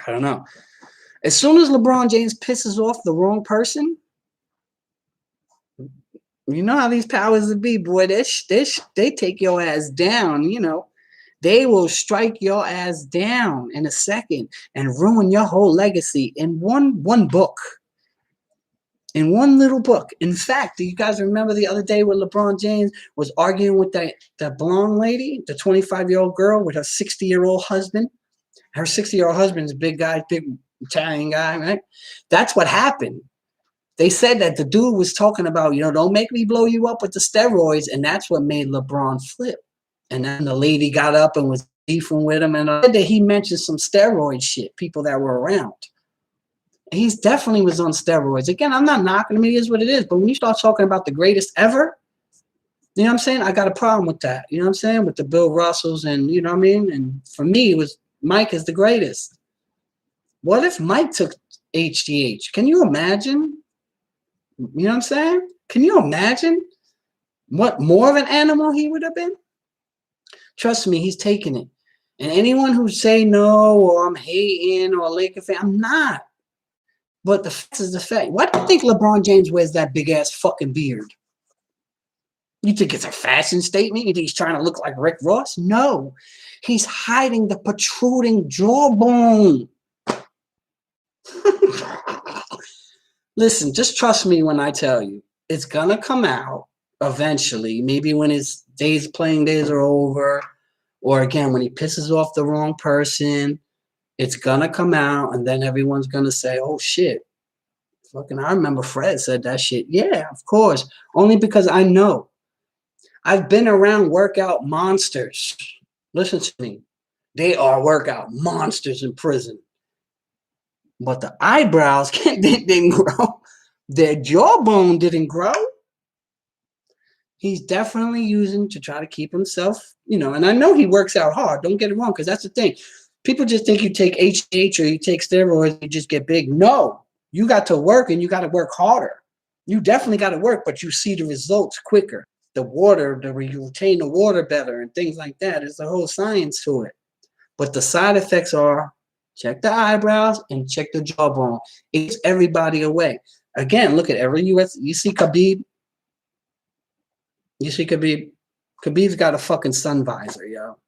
I don't know. As soon as LeBron James pisses off the wrong person, you know how these powers that be, boy, they take your ass down, you know. They will strike your ass down in a second and ruin your whole legacy in one book. In one little book. In fact, do you guys remember the other day when LeBron James was arguing with that blonde lady, the 25-year-old girl with her 60-year-old husband? Her 60-year-old husband is a big guy, big Italian guy, right? That's what happened. They said that the dude was talking about, you know, don't make me blow you up with the steroids, and that's what made LeBron flip. And then the lady got up and was beefing with him, and said that he mentioned some steroid shit, people that were around. He's definitely was on steroids. Again, I'm not knocking him. It is what it is. But when you start talking about the greatest ever, you know what I'm saying? I got a problem with that. You know what I'm saying? With the Bill Russells and, you know what I mean? And for me, it was Mike is the greatest. What if Mike took HGH? Can you imagine? You know what I'm saying? Can you imagine what more of an animal he would have been? Trust me, he's taking it. And anyone who say no or I'm hating or a Laker fan, I'm not. But the fact is the fact. Why do you think LeBron James wears that big ass fucking beard? You think it's a fashion statement? You think he's trying to look like Rick Ross? No. He's hiding the protruding jawbone. Listen, just trust me when I tell you. It's going to come out eventually. Maybe when his playing days are over. Or again, when he pisses off the wrong person. It's going to come out, and then everyone's going to say, oh, shit. Fucking, I remember Fred said that shit. Yeah, of course. Only because I know. I've been around workout monsters. Listen to me. They are workout monsters in prison. But the eyebrows didn't grow. Their jawbone didn't grow. He's definitely using to try to keep himself, you know, and I know he works out hard. Don't get it wrong, because that's the thing. People just think you take HGH or you take steroids and you just get big. No, you got to work, and you got to work harder. You definitely got to work, but you see the results quicker. The water, you retain the water better and things like that. There's a whole science to it. But the side effects are check the eyebrows and check the jawbone. It keeps everybody away. Again, look at every US. You see Khabib. You see Khabib. Khabib's got a fucking sun visor, yo.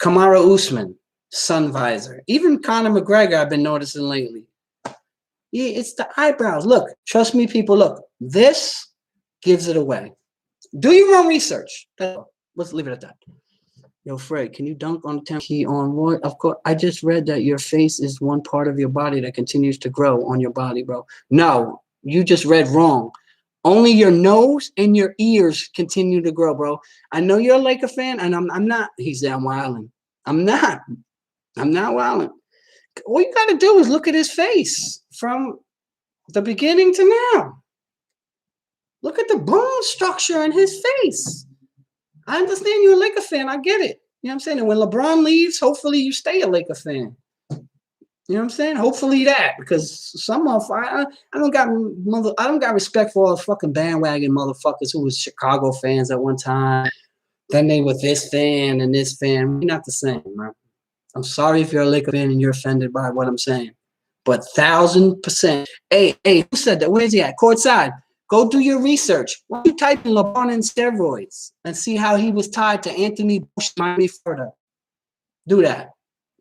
Kamaru Usman. Sun visor. Even Conor McGregor, I've been noticing lately. Yeah, it's the eyebrows. Look, trust me, people. Look, this gives it away. Do your own research. Let's leave it at that. Yo, Fred, can you dunk on the 10 key on what? Of course, I just read that your face is one part of your body that continues to grow on your body, bro. No, you just read wrong. Only your nose and your ears continue to grow, bro. I know you're a Laker fan, and I'm not. He said I'm wilding. I'm not wilding. All you got to do is look at his face from the beginning to now. Look at the bone structure in his face. I understand you're a Laker fan. I get it. You know what I'm saying? And when LeBron leaves, hopefully you stay a Laker fan. You know what I'm saying? Hopefully that, because some of I don't got respect for all the fucking bandwagon motherfuckers who was Chicago fans at one time. Then they were this fan and this fan. We're not the same, man. I'm sorry if you're a Laker fan and you're offended by what I'm saying. But 1,000%. Hey, who said that? Where's he at? Courtside. Go do your research. Why don't you type in LeBron and steroids and see how he was tied to Anthony Bush, Miami, Florida? Do that.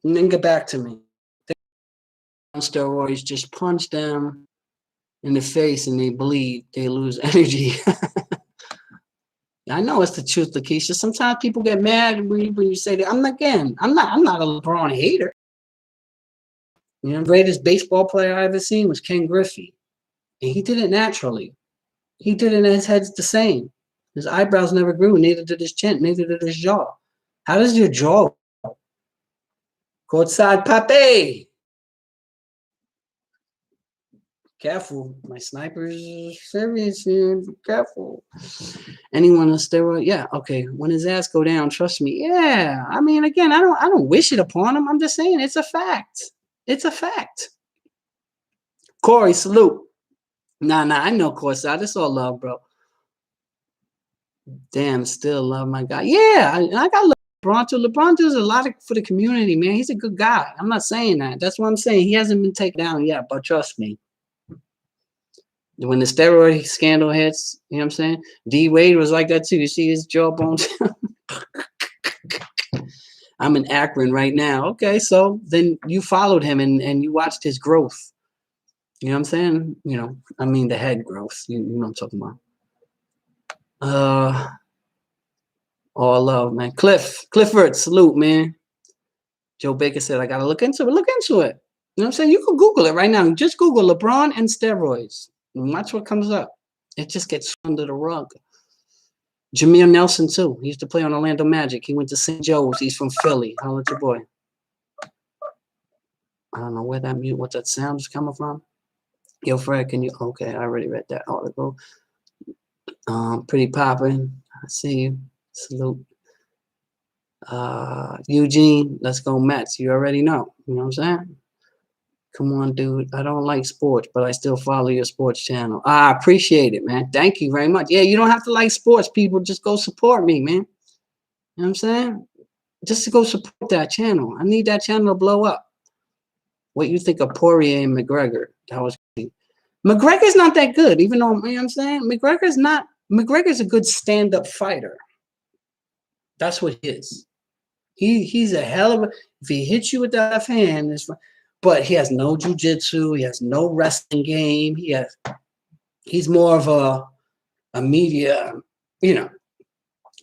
And then get back to me. Steroids, just punch them in the face and they bleed. They lose energy. I know it's the truth, Lakeisha. Sometimes people get mad when you say that. I'm not a LeBron hater. You know, the greatest baseball player I ever seen was Ken Griffey. And he did it naturally. He did it and his head's the same. His eyebrows never grew, neither did his chin, neither did his jaw. How does your jaw? Courtside Pape. Careful. My sniper's serious here. Be careful. Anyone on steroid? Yeah, okay. When his ass go down, trust me. Yeah. I mean, again, I don't wish it upon him. I'm just saying it's a fact. It's a fact. Corey, salute. Nah, I know Courtside. It's all love, bro. Damn, still love my guy. Yeah, I got LeBron too. LeBron does a lot for the community, man. He's a good guy. I'm not saying that. That's what I'm saying. He hasn't been taken down yet, but trust me. When the steroid scandal hits, you know what I'm saying? D Wade was like that too. You see his jawbones? I'm in Akron right now. Okay, so then you followed him and you watched his growth. You know what I'm saying? You know, I mean the head growth. You know what I'm talking about. All love, man. Clifford, salute, man. Joe Baker said, I gotta look into it. Look into it. You know what I'm saying? You can Google it right now. Just Google LeBron and steroids. And watch what comes up. It just gets under the rug. Jameer Nelson, too. He used to play on Orlando Magic. He went to St. Joe's. He's from Philly. Holla at your boy. I don't know what that sound is coming from. Yo, Fred, can you? Okay, I already read that article. Pretty poppin'. I see you. Salute. Eugene, let's go Mets. You already know. You know what I'm saying? Come on, dude. I don't like sports, but I still follow your sports channel. I appreciate it, man. Thank you very much. Yeah, you don't have to like sports, people. Just go support me, man. You know what I'm saying? Just to go support that channel. I need that channel to blow up. What you think of Poirier and McGregor? That was crazy. McGregor's not that good, even though, you know what I'm saying? McGregor's a good stand-up fighter. That's what he is. He's a hell of a, if he hits you with that left hand, it's fine. But he has no jiu-jitsu, he has no wrestling game, he's more of a media, you know,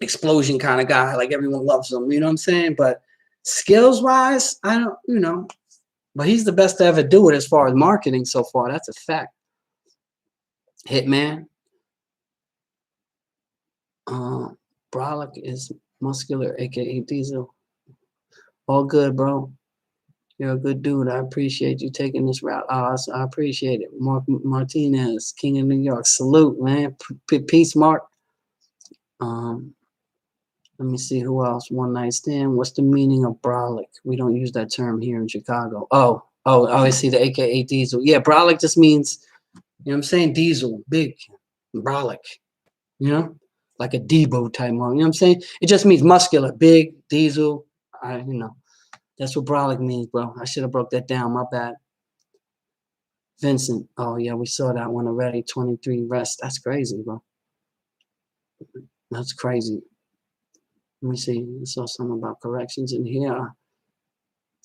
explosion kind of guy, like everyone loves him, you know what I'm saying? But skills-wise, I don't, you know, but he's the best to ever do it as far as marketing so far. That's a fact. Hitman. Brolic is muscular, aka Diesel. All good, bro. You're a good dude. I appreciate you taking this route. I appreciate it. Mark Martinez, King of New York. Salute, man. Peace, Mark. Let me see who else. One night stand. What's the meaning of brolic? We don't use that term here in Chicago. Oh, I see the AKA Diesel. Yeah, brolic just means, you know what I'm saying? Diesel, big, brolic. You know, like a Debo type model. You know what I'm saying? It just means muscular, big, diesel. You know. That's what brolic means, bro. I should have broke that down. My bad. Vincent. Oh, yeah, we saw that one already. 23 rest. That's crazy, bro. That's crazy. Let me see. I saw something about corrections in here.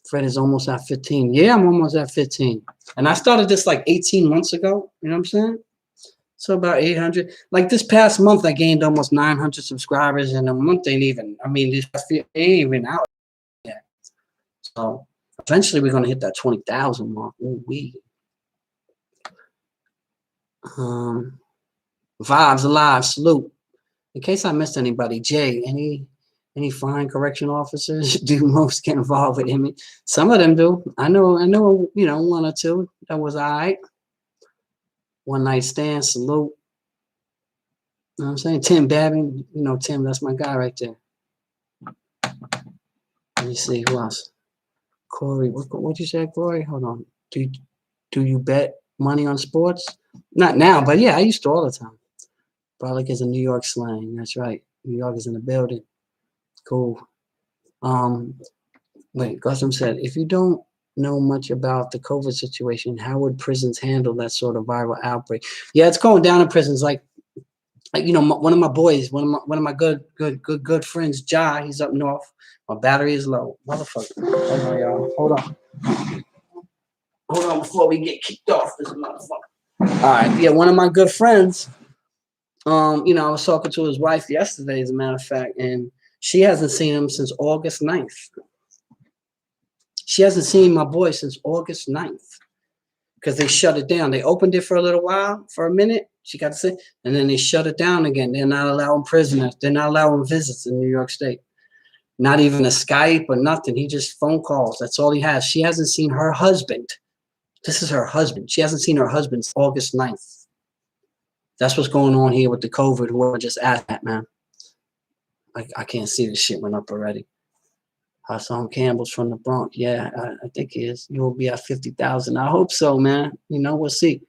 Fred is almost at 15. Yeah, I'm almost at 15. And I started this like 18 months ago. You know what I'm saying? So about 800. Like this past month, I gained almost 900 subscribers. And a month ain't even, I mean, this ain't even out yet. So eventually we're going to hit that 20,000 mark. Ooh, wee. Vibes alive, salute. In case I missed anybody, Jay, any fine correction officers do most get involved with him? Some of them do. I know, you know, one or two that was all right. One night stand, salute. You know what I'm saying? Tim Babin, you know, Tim, that's my guy right there. Let me see who else. Corey, what you say, Corey? Hold on. Do you bet money on sports? Not now, but yeah, I used to all the time. Brolic is a New York slang. That's right. New York is in the building. Cool. Wait, Gotham said, if you don't know much about the COVID situation, how would prisons handle that sort of viral outbreak? Yeah, it's going down in prisons. Like you know, one of my boys, one of my good friends, Jai, he's up north. My battery is low. Motherfucker. Hold on, y'all. Hold on before we get kicked off this motherfucker. All right. Yeah, one of my good friends, you know, I was talking to his wife yesterday, as a matter of fact, and she hasn't seen him since August 9th. She hasn't seen my boy since August 9th because they shut it down. They opened it for a little while, for a minute. She got to see, and then they shut it down again. They're not allowing prisoners. They're not allowing visits in New York State. Not even a Skype or nothing. He just phone calls. That's all he has. She hasn't seen her husband. This is her husband. She hasn't seen her husband since August 9th. That's what's going on here with the COVID. Whoever just asked that, man. I can't see this shit went up already. Hassan Campbell's from the Bronx. Yeah, I think he is. You will be at 50,000. I hope so, man. You know, we'll see.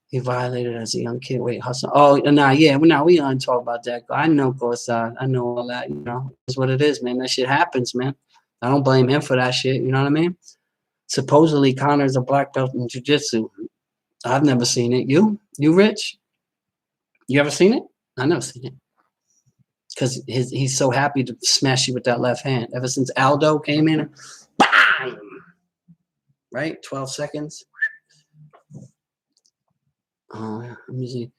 He violated as a young kid. Wait, hustle. Oh, nah, yeah, nah, we don't talk about that. I know, of course, I know all that. You know, it's what it is, man. That shit happens, man. I don't blame him for that shit. You know what I mean? Supposedly, Connor's a black belt in jiu-jitsu. I've never seen it. You, Rich? You ever seen it? I never seen it. Because he's so happy to smash you with that left hand. Ever since Aldo came in, bang! Right? 12 seconds. Let me see.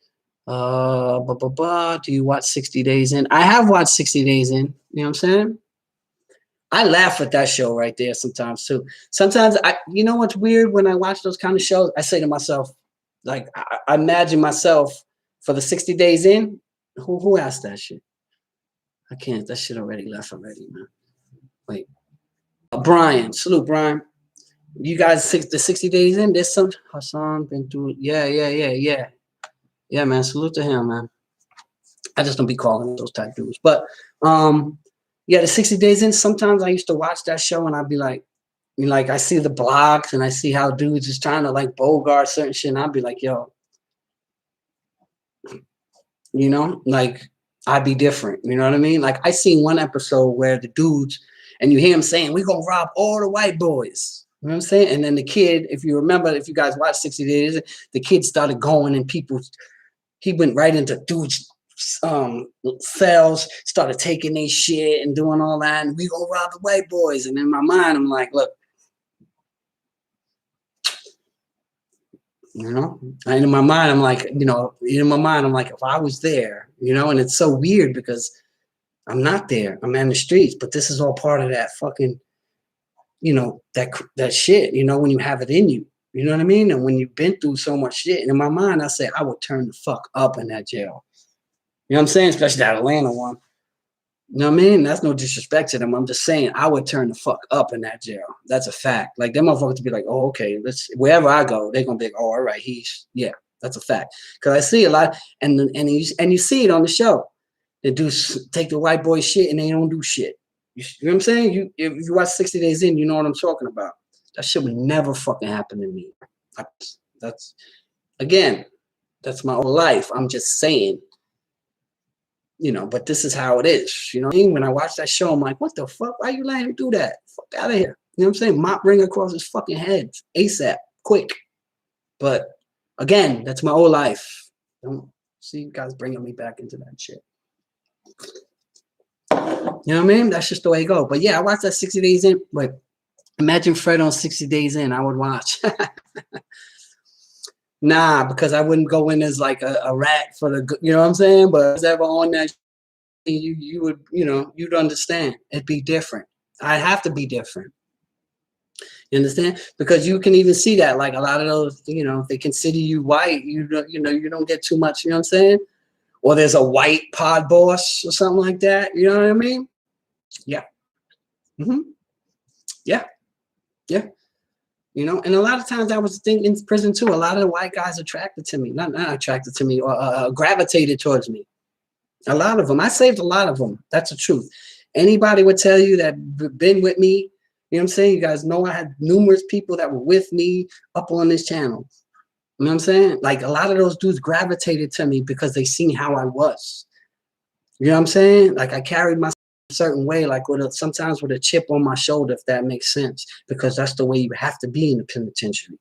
Do you watch 60 Days In? I have watched 60 Days In. You know what I'm saying? I laugh at that show right there sometimes too. Sometimes you know what's weird when I watch those kind of shows? I say to myself, like, I imagine myself for the 60 Days In. Who asked that shit? I can't. That shit already left already, man. Wait. Brian. Salute, Brian. You guys, the 60 Days In, there's some Hassan been through. Yeah. Yeah, man. Salute to him, man. I just don't be calling those type dudes. But yeah, the 60 Days In, sometimes I used to watch that show and I'd be like I see the blogs and I see how dudes is trying to like bogart certain shit, and I'd be like, yo, you know, like I'd be different. You know what I mean? Like I seen one episode where the dudes, and you hear him saying, we're gonna rob all the white boys. You know what I'm saying? And then the kid, if you remember, if you guys watched 60 Days, the kid started going and he went right into dudes' cells, started taking their shit and doing all that, and we gonna rob the white boys. And in my mind, I'm like, look, you know, and in my mind, I'm like, if I was there, you know, and it's so weird because I'm not there. I'm in the streets, but this is all part of that fucking, you know, that shit, you know, when you have it in you, you know what I mean? And when you've been through so much shit, and in my mind, I say I would turn the fuck up in that jail. You know what I'm saying? Especially that Atlanta one. You know what I mean? That's no disrespect to them. I'm just saying I would turn the fuck up in that jail. That's a fact. Like them motherfuckers to be like, oh, okay, wherever I go, they're gonna be like, oh, all right, that's a fact. Because I see a lot, and you see it on the show. They do take the white boy shit and they don't do shit. You know what I'm saying? If you watch 60 Days In, you know what I'm talking about. That shit would never fucking happen to me. That's my whole life. I'm just saying. You know, but this is how it is. You know what I mean? When I watch that show, I'm like, what the fuck? Why you letting him do that? Fuck out of here. You know what I'm saying? Mop ring across his fucking head ASAP, quick. But again, that's my whole life. Don't see you guys bringing me back into that shit. You know what I mean? That's just the way it goes. But yeah, I watched that 60 Days In. But imagine Fred on 60 Days In. I would watch. Nah, because I wouldn't go in as like a rat for the, you know what I'm saying? But if I was ever on that, you would, you know, you'd understand. It'd be different. I'd have to be different. You understand? Because you can even see that, like a lot of those, you know, if they consider you white, you don't get too much, you know what I'm saying? Or there's a white pod boss or something like that. You know what I mean? Yeah. Yeah. Yeah. You know, and a lot of times I was thinking in prison too. A lot of the white guys attracted to me, not attracted to me, or gravitated towards me. A lot of them. I saved a lot of them. That's the truth. Anybody would tell you that been with me. You know what I'm saying? You guys know I had numerous people that were with me up on this channel. You know what I'm saying? Like a lot of those dudes gravitated to me because they seen how I was. You know what I'm saying? Like I carried myself a certain way, like sometimes with a chip on my shoulder, if that makes sense, because that's the way you have to be in the penitentiary.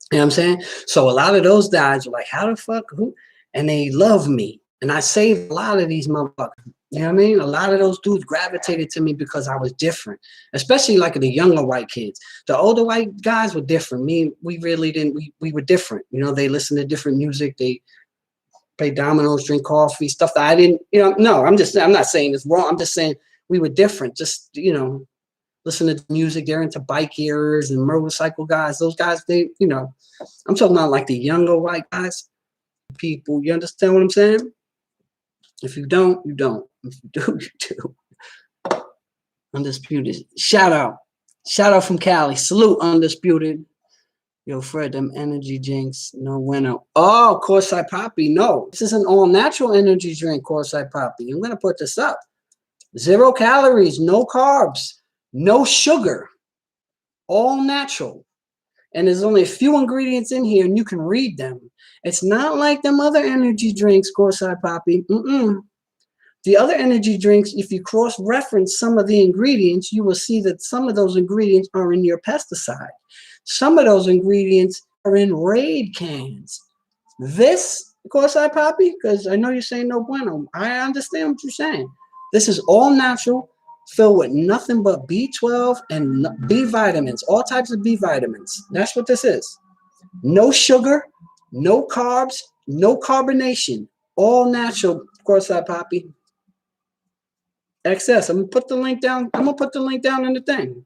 You know what I'm saying? So a lot of those guys were like, how the fuck? Who? And they love me. And I saved a lot of these motherfuckers. You know what I mean? A lot of those dudes gravitated to me because I was different, especially like the younger white kids. The older white guys were different. We really didn't, we were different. You know, they listened to different music. They play dominoes, drink coffee, stuff that I didn't, you know, no, I'm not saying it's wrong. I'm just saying we were different. Just, you know, listen to music. They're into bike ears and motorcycle guys. Those guys, they, you know, I'm talking about like the younger white guys, people. You understand what I'm saying? If you don't, you don't. If you do, you do. Undisputed. Shout out from Cali. Salute, Undisputed. Yo, Fred, them energy drinks, no winner. Oh, Corsair Poppy. No, this is an all-natural energy drink, Corsair Poppy. I'm going to put this up. 0 calories, no carbs, no sugar, all natural. And there's only a few ingredients in here, and you can read them. It's not like them other energy drinks, Courtside Poppy. The other energy drinks, if you cross-reference some of the ingredients, you will see that some of those ingredients are in your pesticide. Some of those ingredients are in Raid cans. This, Courtside Poppy, because I know you're saying no bueno. I understand what you're saying. This is all natural, filled with nothing but B12 and B vitamins, all types of B vitamins. That's what this is. No sugar, no carbs, no carbonation, all natural, Courtside Poppy. XS. I'm gonna put the link down. I'm gonna put the link down in the thing.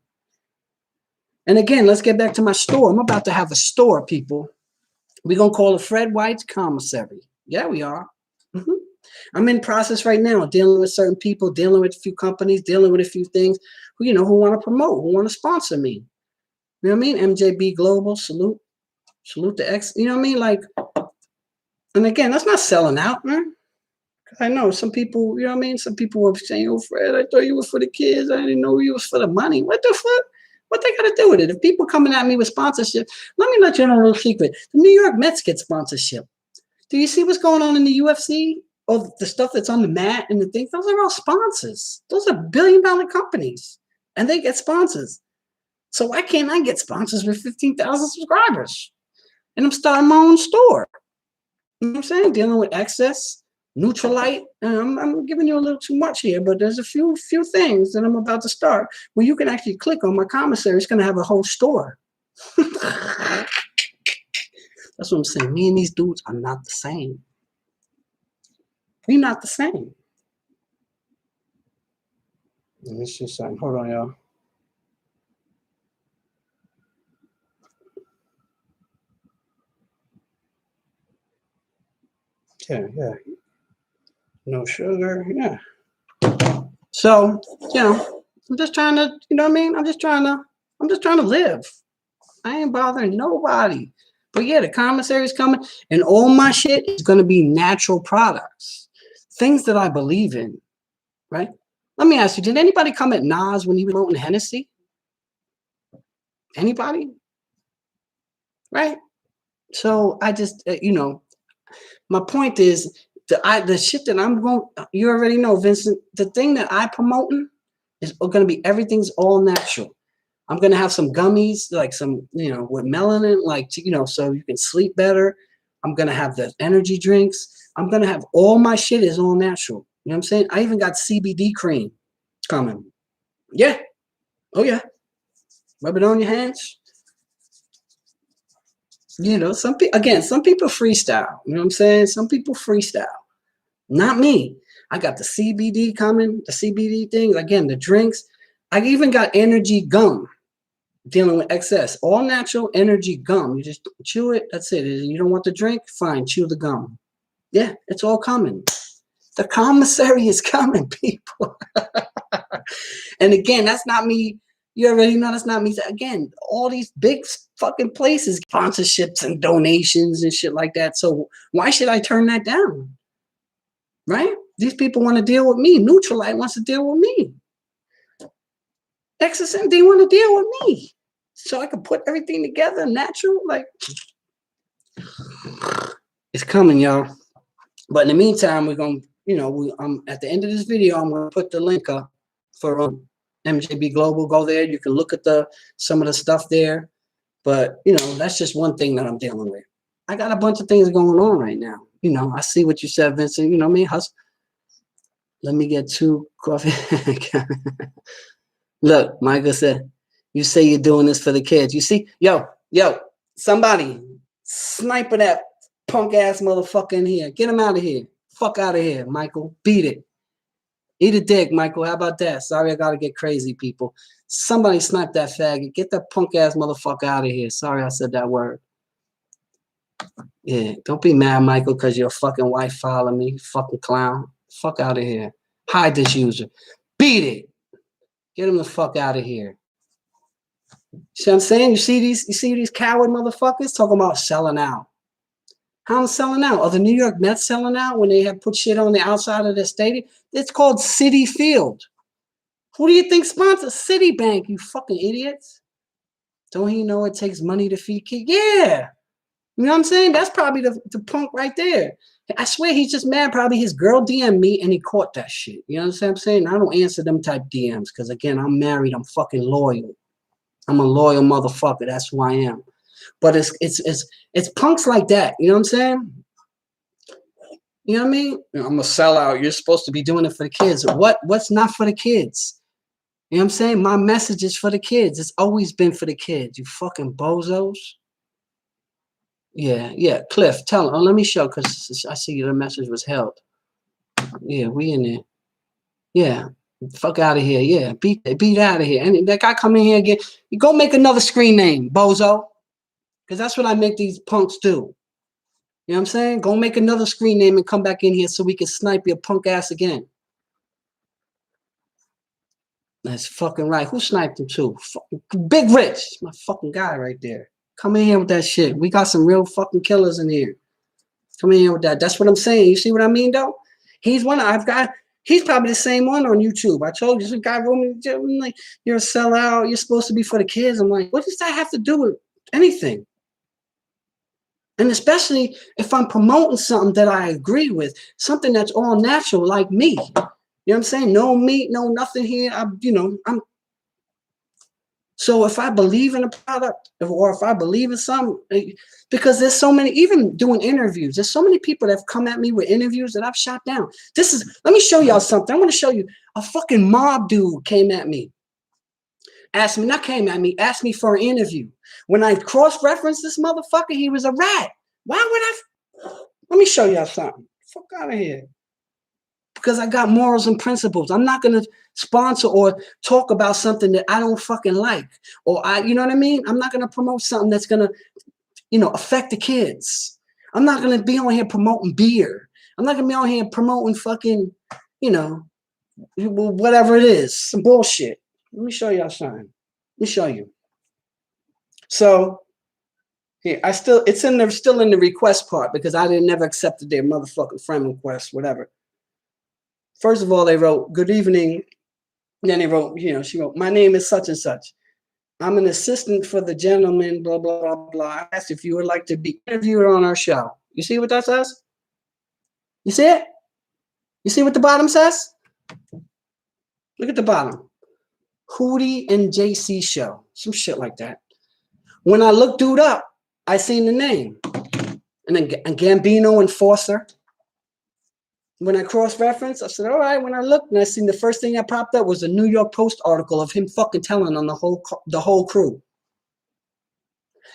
And again, let's get back to my store. I'm about to have a store, people. We're gonna call it Fred White's Commissary. Yeah, we are. I'm in process right now, dealing with certain people, dealing with a few companies, dealing with a few things who, you know, who want to promote, who want to sponsor me. You know what I mean? MJB Global, salute to X. You know what I mean? Like, and again, that's not selling out, man. I know some people, you know what I mean? Some people were saying, oh, Fred, I thought you were for the kids. I didn't know you was for the money. What the fuck? What they got to do with it? If people coming at me with sponsorship, let me let you know a little secret. The New York Mets get sponsorship. Do you see what's going on in the UFC? Or the stuff that's on the mat and the things? Those are all sponsors. Those are billion-dollar companies. And they get sponsors. So why can't I get sponsors with 15,000 subscribers? And I'm starting my own store. You know what I'm saying? Dealing with excess. Neutralite. I'm giving you a little too much here, but there's a few things that I'm about to start where you can actually click on my commissary. It's going to have a whole store. That's what I'm saying. Me and these dudes are not the same. We're not the same. Let me see something. Hold on, y'all. Yeah. No sugar, yeah. So, you know, I'm just trying to, you know what I mean? I'm just trying to live. I ain't bothering nobody. But yeah, the commissary is coming, and all my shit is gonna be natural products. Things that I believe in, right? Let me ask you, did anybody come at Nas when he was promoting Hennessy? Anybody? Right? So I just, you know, my point is, the shit that I'm going, you already know, Vincent, the thing that I promoting is going to be everything's all natural. I'm going to have some gummies, like some, you know, with melanin, like, you know, so you can sleep better. I'm going to have the energy drinks. I'm going to have all my shit is all natural. You know what I'm saying? I even got CBD cream coming. Yeah. Oh, yeah. Rub it on your hands. You know, some people freestyle. You know what I'm saying? Some people freestyle. Not me. I got the CBD coming, the CBD thing. Again, the drinks. I even got energy gum dealing with excess. All natural energy gum. You just chew it. That's it. You don't want the drink? Fine. Chew the gum. Yeah, it's all coming. The commissary is coming, people. And again, that's not me. You already know that's not me. Again, all these big fucking places, sponsorships and donations and shit like that. So why should I turn that down? Right? These people want to deal with me. Neutralite wants to deal with me. XSM, they want to deal with me. So I can put everything together, natural. Like, it's coming, y'all. But in the meantime, we're going to, you know, at the end of this video, I'm going to put the link up for MJB Global. Go there. You can look at some of the stuff there. But, you know, that's just one thing that I'm dealing with. I got a bunch of things going on right now. You know, I see what you said, Vincent. You know what I mean? Hustle. Let me get 2 coffee. Look, Michael said, you say you're doing this for the kids. You see? Yo, somebody sniper that punk ass motherfucker in here. Get him out of here. Fuck out of here, Michael. Beat it. Eat a dick, Michael. How about that? Sorry, I gotta get crazy, people. Somebody snipe that faggot. Get that punk ass motherfucker out of here. Sorry I said that word. Yeah, don't be mad, Michael, because your fucking wife followed me. Fucking clown. Fuck out of here. Hide this user. Beat it. Get him the fuck out of here. See what I'm saying? You see these coward motherfuckers talking about selling out. How I'm selling out? Are the New York Mets selling out when they have put shit on the outside of their stadium? It's called Citi Field. Who do you think sponsors Citibank, you fucking idiots? Don't he know it takes money to feed kids? Yeah. You know what I'm saying? That's probably the punk right there. I swear he's just mad. Probably his girl DM'd me and he caught that shit. You know what I'm saying? I don't answer them type DMs because, again, I'm married. I'm fucking loyal. I'm a loyal motherfucker. That's who I am. But it's punks like that. You know what I'm saying? You know what I mean? I'm a sellout. You're supposed to be doing it for the kids. What's not for the kids? You know what I'm saying? My message is for the kids. It's always been for the kids. You fucking bozos. Yeah. Cliff, tell him. Oh, let me show because I see the message was held. Yeah, we in there. Yeah. Fuck out of here. Yeah. Beat out of here. And that guy come in here again. You go make another screen name, bozo. Because that's what I make these punks do. You know what I'm saying? Go make another screen name and come back in here so we can snipe your punk ass again. That's fucking right. Who sniped him too? Big Rich. My fucking guy right there. Come in here with that shit. We got some real fucking killers in here. Come in here with that. That's what I'm saying. You see what I mean, though? He's one I've got. He's probably the same one on YouTube. I told you, this guy wrote me, like, you're a sellout. You're supposed to be for the kids. I'm like, what does that have to do with anything? And especially if I'm promoting something that I agree with, something that's all natural, like me. You know what I'm saying? No meat, no nothing here. I'm. So if I believe in a product or if I believe in something, because there's so many, even doing interviews, there's so many people that have come at me with interviews that I've shot down. Let me show y'all something. I want to show you. A fucking mob dude came at me. Asked me for an interview. When I cross-referenced this motherfucker, he was a rat. Why would I? Let me show y'all something. Fuck out of here. Because I got morals and principles. I'm not going to sponsor or talk about something that I don't fucking like. You know what I mean? I'm not going to promote something that's going to, affect the kids. I'm not going to be on here promoting beer. I'm not going to be on here promoting fucking, whatever it is, some bullshit. Let me show y'all something. Let me show you. So here, still in the request part because I never accepted their motherfucking friend request, whatever. First of all, they wrote, good evening. Then they wrote, she wrote, my name is such and such. I'm an assistant for the gentleman, blah, blah, blah, blah. I asked if you would like to be interviewed on our show. You see what that says? You see it? You see what the bottom says? Look at the bottom. Hootie and JC show. Some shit like that. When I looked dude up, I seen the name. And then Gambino Enforcer. When I cross-referenced, I said, all right. When I looked and I seen the first thing that popped up was a New York Post article of him fucking telling on the whole crew.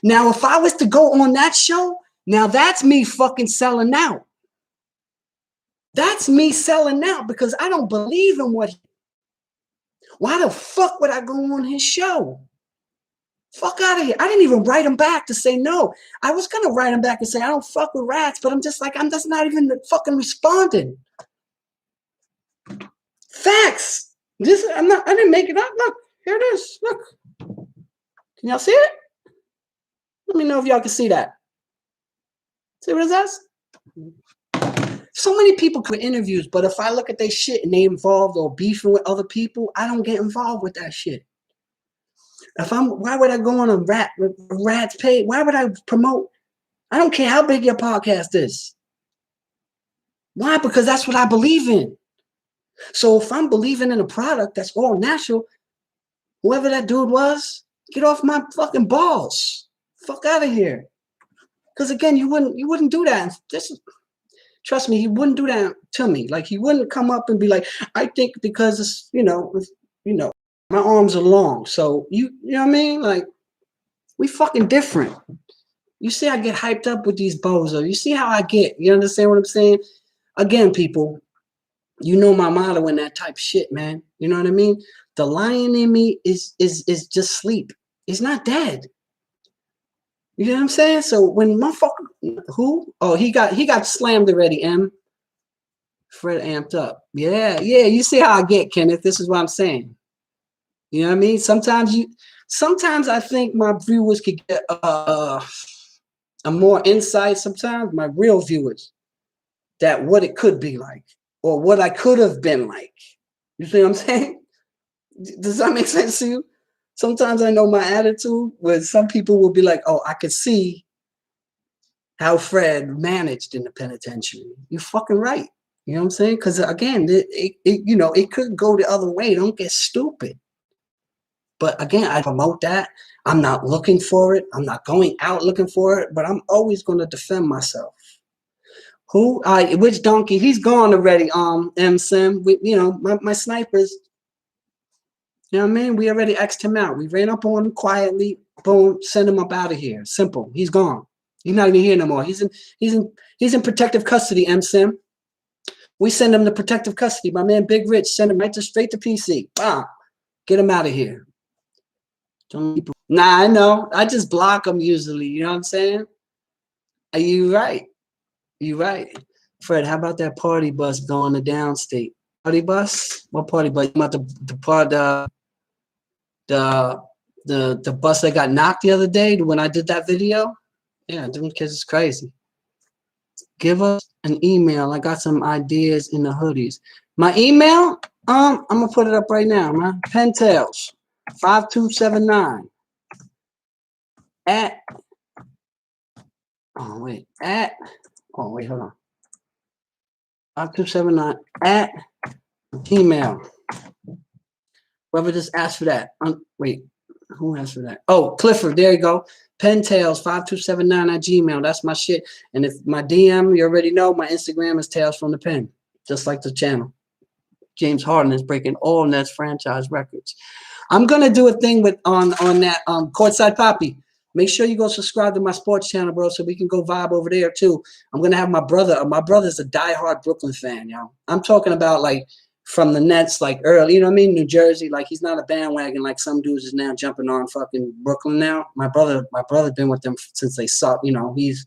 Now, if I was to go on that show, now that's me fucking selling out. That's me selling out because I don't believe in why the fuck would I go on his show? Fuck out of here. I didn't even write him back to say no. I was going to write him back and say, I don't fuck with rats, but I'm just not even fucking responding. Facts. I didn't make it up. Look, here it is. Look. Can y'all see it? Let me know if y'all can see that. See what it says? So many people could interviews, but if I look at their shit and they involved or beefing with other people, I don't get involved with that shit. Why would I go on a rat's page? Why would I promote? I don't care how big your podcast is. Why? Because that's what I believe in. So if I'm believing in a product that's all natural, whoever that dude was, get off my fucking balls. Fuck out of here. Because again, you wouldn't do that. Trust me, he wouldn't do that to me. Like he wouldn't come up and be like, I think because it's, my arms are long. So you know what I mean? Like we fucking different. You see, I get hyped up with these bozos. You see how I get. You understand what I'm saying? Again, people, you know my motto in that type of shit, man. You know what I mean? The lion in me is just sleep. It's not dead. You know what I'm saying? So when motherfucker, who? Oh, he got slammed already, M. Fred amped up. Yeah. You see how I get, Kenneth. This is what I'm saying. You know what I mean? Sometimes I think my viewers could get a more insight. Sometimes my real viewers, that what it could be like or what I could have been like. You see what I'm saying? Does that make sense to you? Sometimes I know my attitude where some people will be like, oh, I could see how Fred managed in the penitentiary. You're fucking right. You know what I'm saying? Because again, it could go the other way. Don't get stupid. But again, I promote that. I'm not looking for it. I'm not going out looking for it, but I'm always going to defend myself. Which donkey? He's gone already. M Sim. My snipers. You know what I mean? We already X'd him out. We ran up on him quietly. Boom. Send him up out of here. Simple. He's gone. He's not even here no more. He's in protective custody. M Sim. We send him to protective custody. My man Big Rich. Send him straight to PC. Get him out of here. Nah, I know. I just block them usually. You know what I'm saying? Are you right? You right. Fred, how about that party bus going to downstate? Party bus? What party bus? About the bus that got knocked the other day when I did that video? Yeah, them kids is crazy. Give us an email. I got some ideas in the hoodies. My email? I'm gonna put it up right now, man. Pentales 5279 at hold on. 5279 at Gmail. Whoever just asked for that. Who asked for that? Oh, Clifford, there you go. Pentales 5279 at Gmail. That's my shit. And if my DM, you already know, my Instagram is Tales from the Pen, just like the channel. James Harden is breaking all Nets franchise records. I'm gonna do a thing on that Courtside Poppy. Make sure you go subscribe to my sports channel, bro, so we can go vibe over there too. I'm gonna have my brother. My brother's a diehard Brooklyn fan, yo. I'm talking about like from the Nets, like early, you know what I mean? New Jersey, like he's not a bandwagon like some dudes is now jumping on fucking Brooklyn now. My brother been with them since they saw, he's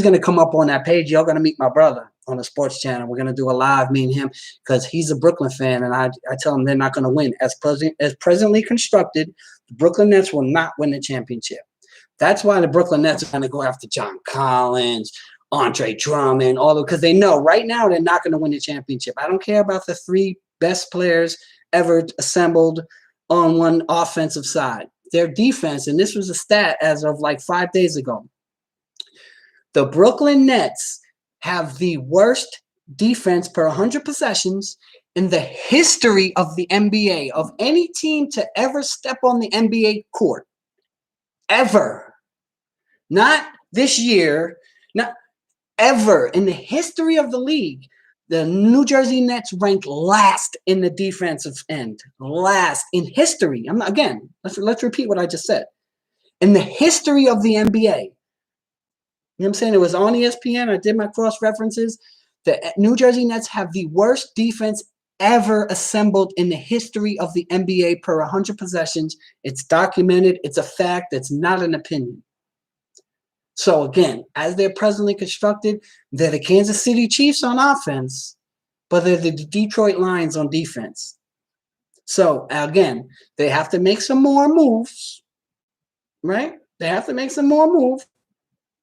gonna come up on that page. Y'all gonna meet my brother on the sports channel. We're gonna do a live, me and him, because he's a Brooklyn fan, and I tell him they're not gonna win. As presently constructed, the Brooklyn Nets will not win the championship. That's why the Brooklyn Nets are gonna go after John Collins, Andre Drummond, because they know right now they're not gonna win the championship. I don't care about the three best players ever assembled on one offensive side. Their defense, and this was a stat as of like 5 days ago. The Brooklyn Nets have the worst defense per 100 possessions in the history of the NBA, of any team to ever step on the NBA court. Ever. Not this year, not ever. In the history of the league, the New Jersey Nets ranked last in the defensive end. Last in history. Let's repeat what I just said. In the history of the NBA. You know what I'm saying? It was on ESPN. I did my cross references. The New Jersey Nets have the worst defense ever assembled in the history of the NBA per 100 possessions. It's documented. It's a fact. It's not an opinion. So again, as they're presently constructed, they're the Kansas City Chiefs on offense, but they're the Detroit Lions on defense. So again, they have to make some more moves, right? They have to make some more moves,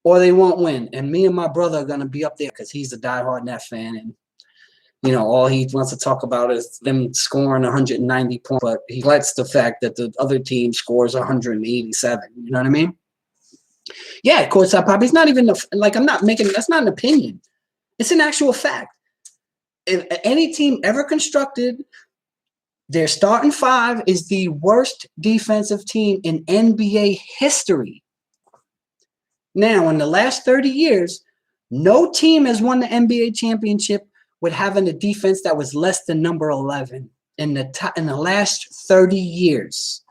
or they won't win. And me and my brother are going to be up there because he's a diehard Net fan. And, all he wants to talk about is them scoring 190 points. But he likes the fact that the other team scores 187. You know what I mean? Yeah, Courtside Pop. It's not even I'm not making, that's not an opinion. It's an actual fact. If any team ever constructed, their starting five is the worst defensive team in NBA history. Now, in the last 30 years, no team has won the NBA championship with having a defense that was less than number 11 in the last 30 years.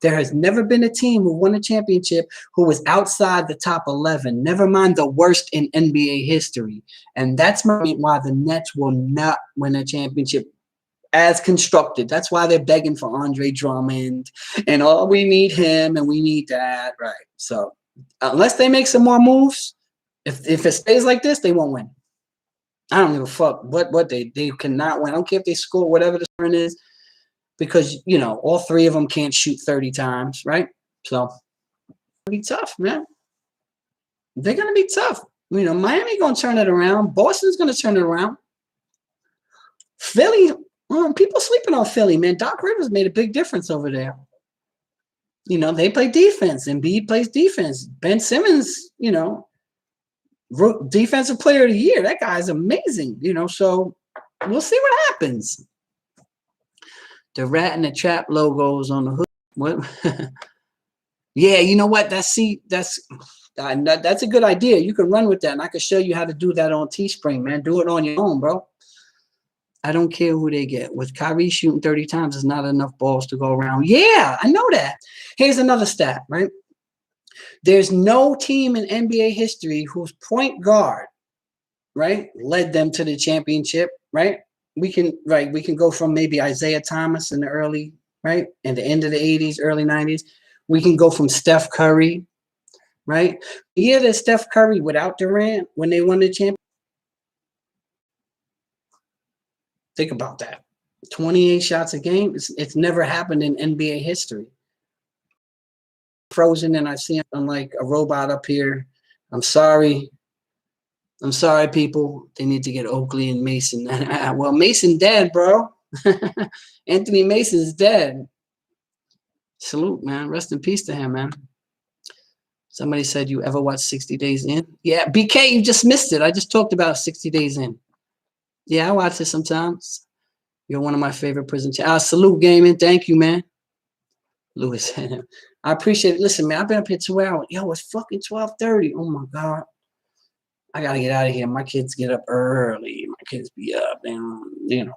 There has never been a team who won a championship who was outside the top 11, never mind the worst in NBA history. And that's why the Nets will not win a championship as constructed. That's why they're begging for Andre Drummond and we need him and we need that. Right. So unless they make some more moves, if it stays like this, they won't win. I don't give a fuck what they cannot win. I don't care if they score whatever the score is, because all three of them can't shoot 30 times, right? So it'll be tough, man. They're gonna be tough. Miami gonna turn it around. Boston's gonna turn it around. Philly, people sleeping on Philly, man. Doc Rivers made a big difference over there. You know, they play defense. Embiid plays defense. Ben Simmons, you know, defensive player of the year. That guy's amazing, you know, so we'll see what happens. The rat and the trap logos on the hood. What? Yeah, you know what? That's a good idea. You can run with that, and I can show you how to do that on Teespring, man. Do it on your own, bro. I don't care who they get. With Kyrie shooting 30 times, there's not enough balls to go around. Yeah, I know that. Here's another stat, right? There's no team in NBA history whose point guard, right, led them to the championship, right? We can go from maybe Isaiah Thomas in the early, right, in the end of the 80s, early 90s. We can go from Steph Curry, right? The year that Steph Curry without Durant, when they won the championship, think about that. 28 shots a game. It's never happened in NBA history. Frozen, and I see I'm like a robot up here. I'm sorry. I'm sorry, people. They need to get Oakley and Mason. Well, Mason dead, bro. Anthony Mason's dead. Salute, man. Rest in peace to him, man. Somebody said, you ever watch 60 Days In? Yeah, BK, you just missed it. I just talked about 60 Days In. Yeah, I watch it sometimes. You're one of my favorite prison channels. Salute, Gaming. Thank you, man. Lewis. I appreciate it. Listen, man, I've been up here 2 hours. Yo, it's fucking 12:30. Oh, my God. I got to get out of here. My kids get up early. My kids be up. And, you know,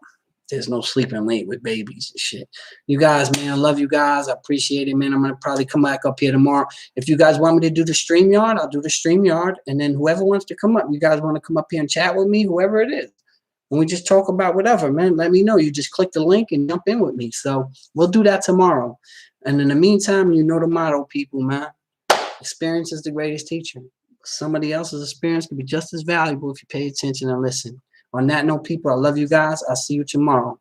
there's no sleeping late with babies and shit. You guys, man, I love you guys. I appreciate it, man. I'm going to probably come back up here tomorrow. If you guys want me to do the StreamYard, I'll do the StreamYard. And then whoever wants to come up, you guys want to come up here and chat with me, whoever it is. And we just talk about whatever, man. Let me know. You just click the link and jump in with me. So we'll do that tomorrow. And in the meantime, you know the motto, people, man. Experience is the greatest teacher. Somebody else's experience can be just as valuable if you pay attention and listen. On that note, people, I love you guys. I'll see you tomorrow.